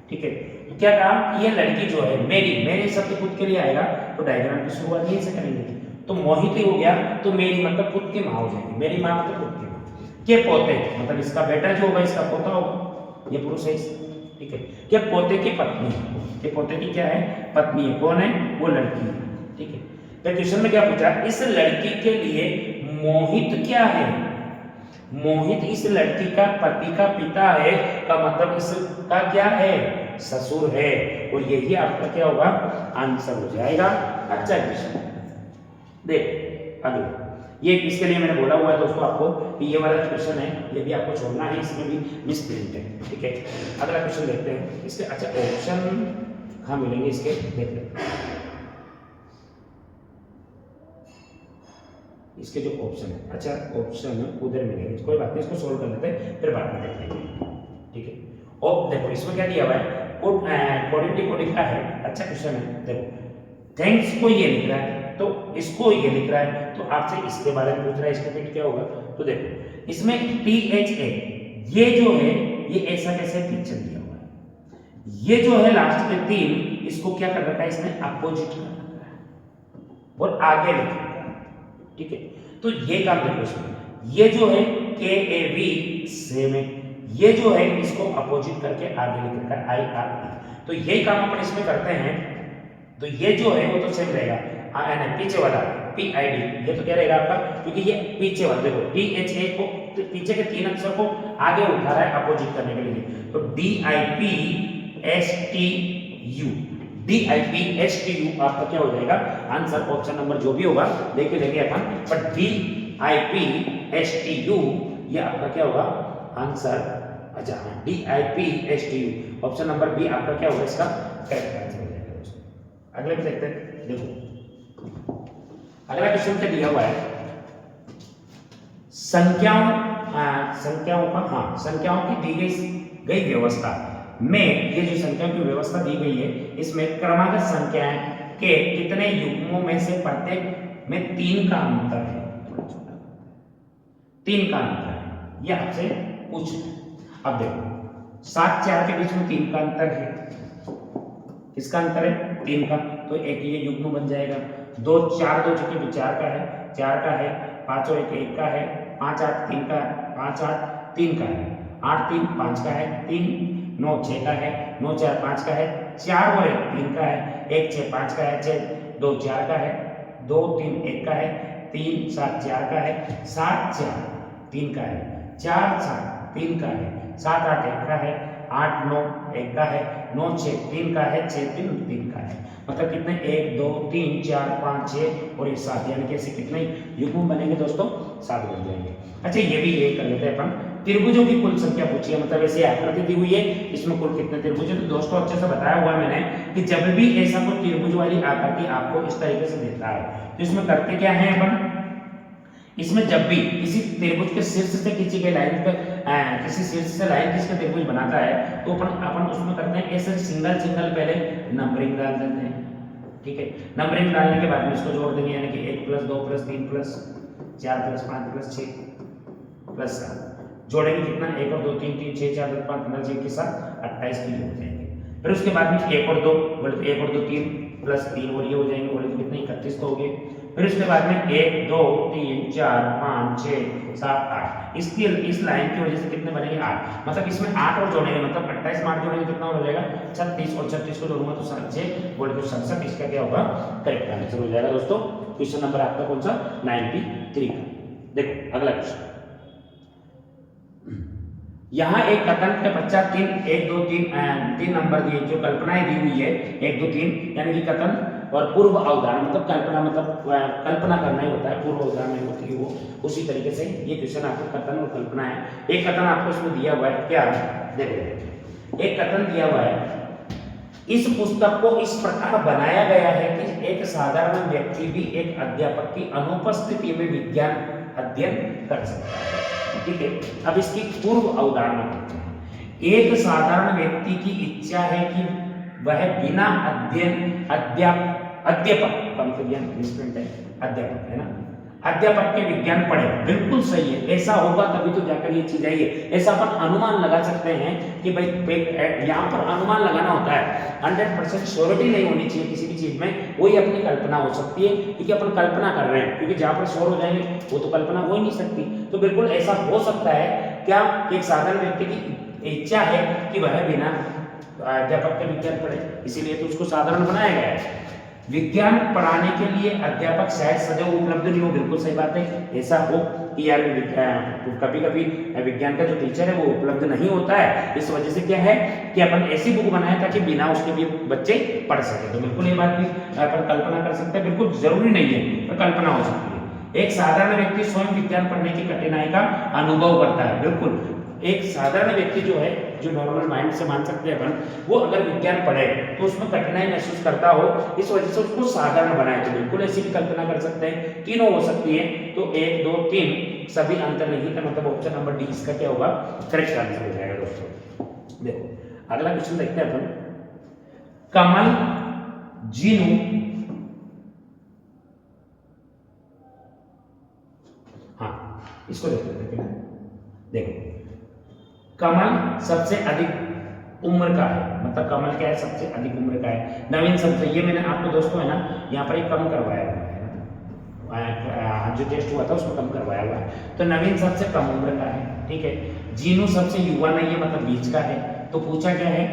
ठीक है, तो क्या कहा, ये लड़की जो है मेरी, मेरे शब्द खुद के लिए आएगा तो डायग्राम की शुरुआत यहीं से करेंगे। तो मोहित ही हो गया, तो मेरी मतलब खुद की माँ हो जाएगी, मेरी माँ मतलब खुद की माँ, के पोते मतलब इसका बेटा जो होगा इसका पोता होगा, ये पुरुष है, ठीक है, के पोते की पत्नी, के पोते की क्या है, पत्नी है, कौन है, वो लड़की है, ठीक है। तो क्वेश्चन में क्या पूछा, इस लड़की के लिए मोहित क्या है, मोहित इस लड़की का पति का पिता है, का मतलब इसका क्या है, ससुर है, और यही आपका क्या होगा, आंसर हो जाएगा। अच्छा क्वेश्चन देख अगला, ये इसके लिए मैंने बोला हुआ है दोस्तों आपको कि ये वाला क्वेश्चन है, ये भी आपको छोड़ना है, इसमें भी मिस प्रिंट है, ठीक है। अगला क्वेश्चन देखते हैं इसके। अच्छा, ऑप्शन कहाँ मिलेंगे इसके, देख लेते हैं इसके जो ऑप्शन है। अच्छा, ऑप्शन उधर मिलेंगे, कोई बात नहीं, इसको सोल्व कर लेते हैं, फिर बाद में देख लेंगे, ठीक है। और देखो इसमें क्या दिया हुआ है, कोडिंग कोडिंग का है। अच्छा क्वेश्चन है, देखो थैंक्स को ये लिख रहा है, तो इसको ये लिख रहा है, तो आपसे इसके बारे में पूछ रहा है, इसका फिट क्या होगा। तो देखो इसमें THA ये जो है, ये ऐसा कैसे टीचर दिया हुआ है, ये जो है लास्ट में 3, इसको क्या कर रखा है, इसमें अपोजिट कर रखा है और आगे लिख रखा है, ठीक है। तो ये काम देखो इसमें, ये जो है KAV सेम है, ये जो है इसको अपोजिट करके आगे लिख रखा है IRE। तो यही काम अपन इसमें करते हैं, तो ये जो है वो तो सेम रहेगा, पीछे वाला PID, ये तो क्या रहेगा आपका, क्योंकि ये पीछे वाला, देखो THA को पीछे के 3 अक्षर को आगे उठा रहा है अपोजिट करने के लिए, तो DIPSTU, DIPHTU आपका क्या हो जाएगा आंसर। ऑप्शन नंबर जो भी होगा देखे लेंगे अपन, बट DIPHTU ये आपका क्या होगा आंसर। अच्छा DIPHTU ऑप्शन नंबर बी आपका क्या होगा इसका करेक्ट आंसर हो जाएगा दोस्तों। अगले पे देखते हैं। देखो अगला क्वेश्चन क्या दिया हुआ है, संख्याओं की दी गई व्यवस्था में, ये जो संख्याओं की व्यवस्था दी गई है इसमें क्रमागत संख्याएं के कितने युग्मों में से प्रत्येक में 3 का अंतर है। 3 का अंतर है ये आपसे पूछ। अब देखो 7 4 के बीच में 3 का अंतर है। किसका अंतर है 3 का, तो एक ये युग्म बन जाएगा। 2 4 2 चुके 4 का है, 4 का है, 5 और 1 1 का है, 5 8 3 का, 5 8 3 का है, 8 3 5 का है, 3 9 6 का है, 9 4 5 का है, 4 और 1 3 का है, 1 6 5 का है, 6 2 4 का है, 2 3 1 का है, 3 7 4 का है, 7 4 3 का है, 4 7 3 का है, 7 8 1 का है, 8 9 1 का है, 9 6 3 का है, 6 3 3 का है। मतलब कितने 1 2 3 4 5 6 और ये 7, यानी कि ऐसे कितने युग्म बनेंगे दोस्तों 7 बन जाएंगे। अच्छा ये भी ये कर लेते हैं अपन, त्रिभुजों की कुल संख्या पूछी है, मतलब ऐसे आकृति दी हुई है इसमें कुल कितने त्रिभुज है। तो दोस्तों अच्छे से बताया हुआ है मैंने कि जब भी ऐसा कोई त्रिभुज वाली आकृति आपको इस तरीके से देता है तो इसमें करते क्या है अपन, इसमें जब भी किसी त्रिभुज के शीर्ष से खींची गई लाइन पे किसी शीर्ष से लाइन खींच कर त्रिभुज बनाता है तो अपन उसमें करते हैं ऐसे सिंगल पहले नंबरिंग डाल देते हैं। ठीक है, नंबरिंग डालने के बाद में इसको जोड़ देंगे, यानी कि 1 + 2 + 3 + 4 + 5 + 6 + 7 जोड़ेंगे कितना 1 और 2 3 3 6 4 10 5 15 6 के साथ 28 की हो जाएंगे। फिर उसके बाद में 1 और 2 बोले तो 1 और 2 3 + 3 और ये हो जाएंगे, बोले तो कितने 31 तो हो गए। फिर उसके बाद में 1 2 3 4 5 6 7 8 इस लाइन की वजह से कितने बनेंगे 8, मतलब इसमें 8 और जोड़ेंगे, मतलब 28 में 8 जोड़ेंगे कितना हो जाएगा 36 और 36 को जोड़ूंगा तो 6 बोले तो 67, इसका क्या होगा करेक्ट आंसर हो जाएगा दोस्तों। क्वेश्चन नंबर आपका कौन सा 93 का। देखो अगला क्वेश्चन, यहाँ एक कथन के बच्चा 3 1 2 3 नंबर दिए, जो कल्पनाएं दी हुई है 1 2 3, यानी कि कथन और पूर्व अवधारणा, मतलब कल्पना, मतलब कल्पना करना ही होता है, पूर्व अवधारणा नहीं होती है वो। उसी तरीके से ये क्वेश्चन आपको कथन और कल्पना है। एक कथन आपको इसमें दिया हुआ है, क्या देखो एक कथन दिया हुआ है, इस पुस्तक को इस प्रकार बनाया गया है कि एक साधारण व्यक्ति भी एक अध्यापक की अनुपस्थिति में विज्ञान अध्ययन कर सकता है। ठीक है, अब इसकी पूर्व अवधारणा करते हैं। एक साधारण व्यक्ति की इच्छा है कि वह बिना अध्यापक अध्यापक है ना, अध्यापक के विज्ञान पढ़े। बिल्कुल सही है, ऐसा होगा तभी तो जाकर ये चीज आई है। ऐसा अपन अनुमान लगा सकते हैं कि भाई यहाँ पर अनुमान लगाना होता है, 100% श्योरिटी नहीं होनी चाहिए किसी भी चीज में, वही अपनी कल्पना हो सकती है, क्योंकि अपन कल्पना कर रहे हैं, क्योंकि जहां पर श्योर हो जाएंगे वो तो कल्पना हो ही नहीं सकती। तो बिल्कुल ऐसा हो सकता है क्या, एक साधारण व्यक्ति की इच्छा है कि वह बिना अध्यापक के विज्ञान पढ़े, इसीलिए तो उसको साधारण बनाया गया है। विज्ञान पढ़ाने के लिए अध्यापक शायद सदैव उपलब्ध नहीं हो, बिल्कुल सही बात है, ऐसा हो कि यार कभी कभी विज्ञान का जो टीचर है वो उपलब्ध नहीं होता है, इस वजह से क्या है कि अपन ऐसी बुक बनाए ताकि बिना उसके भी बच्चे पढ़ सके। तो बिल्कुल ये बात भी अपन कल्पना कर सकते हैं, बिल्कुल जरूरी नहीं है पर कल्पना हो सकती है। एक साधारण व्यक्ति स्वयं विज्ञान पढ़ने की कठिनाई का अनुभव करता है। बिल्कुल एक साधारण व्यक्ति जो है, जो नॉर्मल माइंड से मान सकते हैं अपन, वो अगर विज्ञान पढ़े तो उसमें कठिनाई महसूस करता हो, इस वजह से उसको साधारण बनाए। तो बिल्कुल ऐसी भी कल्पना कर सकते हैं, तीनों हो सकती है। तो 1 2 3 सभी अंतर नहीं था, मतलब ऑप्शन नंबर डी इसका क्या होगा करेक्ट आंसर हो जाएगा दोस्तों। देखो अगला क्वेश्चन देखते हैं अपन, कमल जीनू इसको देखते हैं। देखो कमल सबसे अधिक उम्र का है, मतलब कमल क्या है सबसे अधिक उम्र का है। नवीन सबसे, ये मैंने आपको दोस्तों है ना यहाँ पर एक कम करवाया हुआ है, जो टेस्ट हुआ था उसमें कम करवाया हुआ है। तो नवीन सबसे कम उम्र का है, ठीक है। जीनू सबसे युवा नहीं है, मतलब बीच का है। तो पूछा क्या है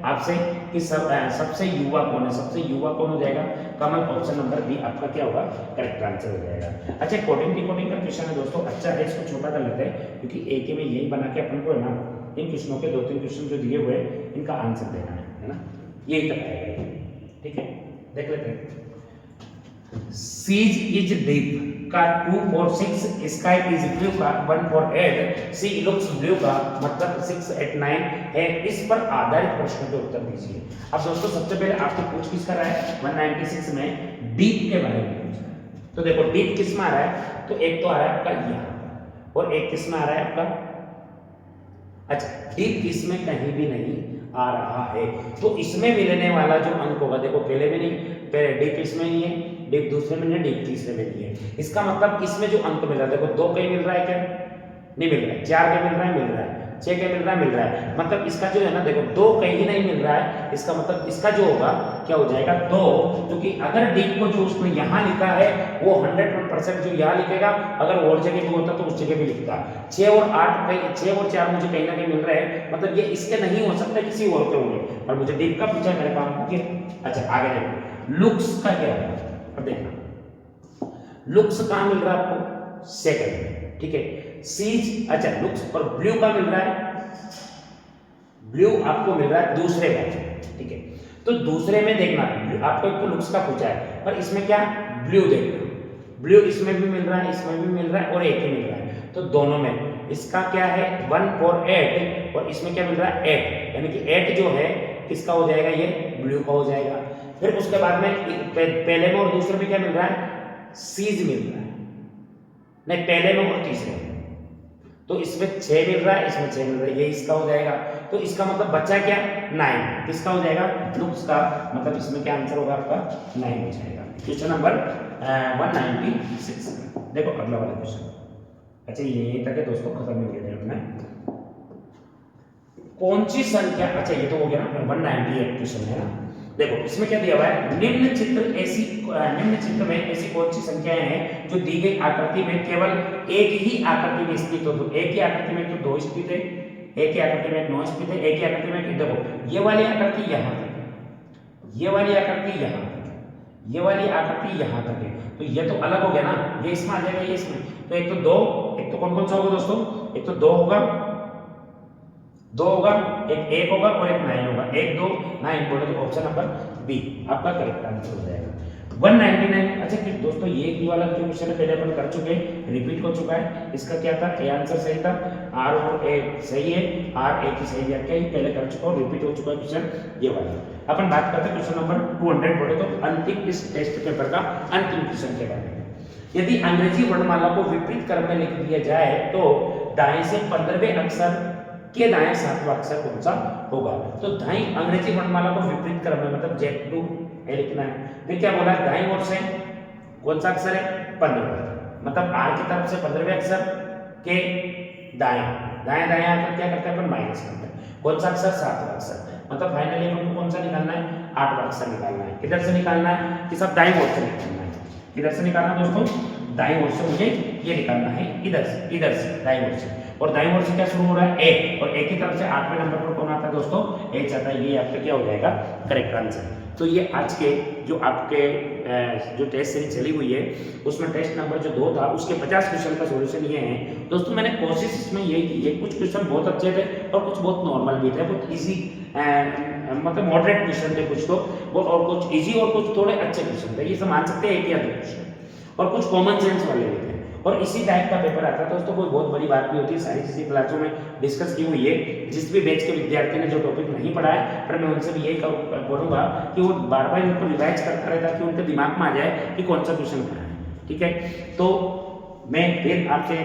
आपसे कि सबसे युवा कौन है, सबसे युवा कौन हो जाएगा कमल। ऑप्शन नंबर बी आपका क्या होगा करेक्ट आंसर हो जाएगा। अच्छा कोडिंग डिकोडिंग का क्वेश्चन है दोस्तों, अच्छा है, इसको छोटा कर लेते हैं क्योंकि एक में यही बना के अपन को है ना इन क्वेश्चनों के 2-3 क्वेश्चन जो दिए हुए हैं इनका आंसर देना है ना, यही तक आएगा। ठीक है, देख लेते हैं। सीज इज डीप का 2 4 6, स्काई इज ब्लू का 1 4 8, सी लुक्स ब्लू का मतलब 6 8 9 है। इस पर आधारित प्रश्न के उत्तर दीजिए। अब दोस्तों सबसे पहले आपको पूछ किसका रहा है 196 में डीप के बारे में पूछा है। तो देखो डीप किस में आ रहा है, तो एक तो आ रहा है आपका यहाँ और एक किस में आ रहा है आपका, अच्छा डीप इसमें कहीं भी नहीं आ रहा है। तो इसमें मिलने वाला जो अंक होगा, देखो पहले में नहीं, पहले डीप इसमें नहीं है, डीप दूसरे में नहीं, डीप तीसरे में नहीं है। इसका मतलब इसमें जो अंक मिल रहा है, देखो 2 कहीं मिल रहा है क्या, नहीं मिल रहा है, 4 के मिल रहा है, मिल रहा है, 6 के मिल रहा है, मिल रहा है। मतलब इसका जो है ना देखो 2 कहीं नहीं मिल रहा है, इसका मतलब इसका जो होगा क्या हो जाएगा 2, क्योंकि अगर डीप को जो उसने यहाँ लिखा है वो 100% जो यहाँ लिखेगा, अगर और जगह भी होता तो उस जगह भी लिखता। 6 और 8 कहीं, 6 और 4 मुझे कहीं ना कहीं मिल रहे हैं, मतलब ये इसके नहीं हो सकते, किसी और के होंगे, और मुझे डीप का पूछा है, मेरे काम हो गया। अच्छा आगे देखो लुक्स का क्या है, अब देखना लुक्स कहाँ मिल रहा है आपको, सेकंड में, ठीक है। सीज, अच्छा लुक्स और ब्लू का मिल रहा है, ब्लू आपको मिल रहा है दूसरे में, ठीक है। तो दूसरे में देखना, आपको एक तो लुक्स का पूछा है, पर इसमें क्या ब्लू देखना, ब्लू इसमें भी मिल रहा है, इसमें भी मिल रहा है और एक ही मिल रहा है, तो दोनों में इसका क्या है 1 4 8 और इसमें क्या मिल रहा है 8, यानी कि 8 जो है किसका हो जाएगा, ये ब्लू का हो जाएगा। फिर उसके बाद में पहले में और दूसरे में क्या मिल रहा है, सीज मिल रहा है, नहीं पहले में और तीसरे में, तो इसमें 6 मिल रहा है, इसमें 6 मिल रहा है, ये इसका हो जाएगा। तो इसका मतलब बचा क्या 9, किसका हो जाएगा लुक्स का, मतलब इसमें क्या आंसर होगा आपका 9 हो जाएगा। Question number 196। देखो अगला वाला क्वेश्चन, अच्छा ये तक है दोस्तों, खत्म हो गया अपना। कौन सी संख्या, अच्छा ये तो हो गया ना 198 क्वेश्चन है ना। देखो इसमें क्या दिया हुआ है, निम्न चित्र में ऐसी कौन सी संख्याएं हैं जो दी गई आकृति में केवल एक ही आकृति में स्थित हो। तो एक ही आकृति में तो 2 स्थित है, एक ही आकृति में 9 स्थित है, एक ही आकृति में, देखो ये वाली आकृति यहाँ तक है, ये वाली आकृति यहाँ तक है, ये वाली आकृति यहाँ तक है, तो ये तो अलग हो गया ना, ये इसमें आ जाएगा, ये इसमें, तो एक तो 2, एक तो कौन कौन सा होगा दोस्तों, एक तो 2 होगा, 2 होगा, एक 1 होगा और एक 9 होगा, 1 2 9 बोले तो ऑप्शन नंबर बी आपका करेक्ट आंसर हो जाएगा 199। अच्छा कि दोस्तों ये की वाला जो क्वेश्चन पहले अपन कर चुके हैं, रिपीट हो चुका है। इसका क्या था, ए आंसर सही था, आर और ए सही है, आर ए की सही व्याख्या ही पहले कर चुका हूं, रिपीट हो चुका है क्वेश्चन ये वाला। अपन बात करते हैं क्वेश्चन नंबर 200 बोले तो अंतिम इस टेस्ट पेपर का अंतिम क्वेश्चन के बारे में। यदि अंग्रेजी वर्णमाला को विपरीत क्रम में लिख दिया जाए तो दाएं से 15वें अक्षर के दाएं 7वां अक्षर कौन सा होगा। तो दाएं अंग्रेजी वर्णमाला को विपरीत क्रम में, मतलब जेड टू ए लिखना है। फिर क्या बोला, दाएं ओर से कौन सा अक्षर है 15वां, मतलब आर की तरफ से 15वें अक्षर के दाएं, दाएं दाएं आकर क्या करते हैं अपन माइनस करते हैं, कौन सा अक्षर 7वां अक्षर, मतलब फाइनली अपन को कौन सा निकालना है 8वां अक्षर निकालना है। किधर से निकालना है कि सब दाएं ओर से निकालना है, किधर से निकालना दोस्तों, दाएं ओर से मुझे ये निकालना है, इधर से दाएं ओर से, और दाईं ओर से क्या शुरू हो रहा है ए, और ए की तरफ से 8वें नंबर पर कौन आता है दोस्तों, ए आता है, ये आपका क्या हो जाएगा करेक्ट आंसर। तो ये आज के जो आपके जो टेस्ट सीरीज चली हुई है उसमें टेस्ट नंबर जो 2 था उसके 50 क्वेश्चन का सॉल्यूशन ये है दोस्तों। मैंने कोशिश इसमें यही की है, कुछ क्वेश्चन बहुत अच्छे थे और कुछ बहुत नॉर्मल भी थे, बहुत इजी मतलब मॉडरेट क्वेश्चन थे कुछ तो, और कुछ इजी और कुछ थोड़े अच्छे क्वेश्चन थे, ये सब मान सकते हैं 1 या 2 क्वेश्चन, और कुछ कॉमन सेंस वाले भी थे। और इसी टाइप का पेपर आता है दोस्तों, कोई बहुत बड़ी बात नहीं होती, सारी चीजें क्लासों में डिस्कस की हुई है। जिस भी बैच के विद्यार्थी ने जो टॉपिक नहीं पढ़ा है, पर मैं उनसे भी यही बोलूंगा कि वो बार बार इनको रिवाइज करता रहे ताकि उनके दिमाग में आ जाए कि कौन सा क्वेश्चन पढ़ा है, ठीक है। तो मैं फिर आपसे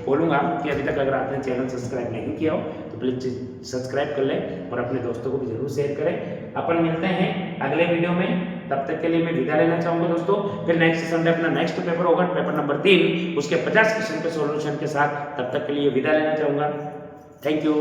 बोलूंगा कि अभी तक अगर आपने चैनल सब्सक्राइब नहीं किया हो तो प्लीज सब्सक्राइब कर लें और अपने दोस्तों को भी जरूर शेयर करें। अपन मिलते हैं अगले वीडियो में, तब तक के लिए मैं विदा लेना चाहूंगा दोस्तों। फिर नेक्स्ट संडे अपना नेक्स्ट पेपर होगा, पेपर नंबर 3, उसके 50 क्वेश्चन के सॉल्यूशन के साथ, तब तक के लिए विदा लेना चाहूंगा। Thank you.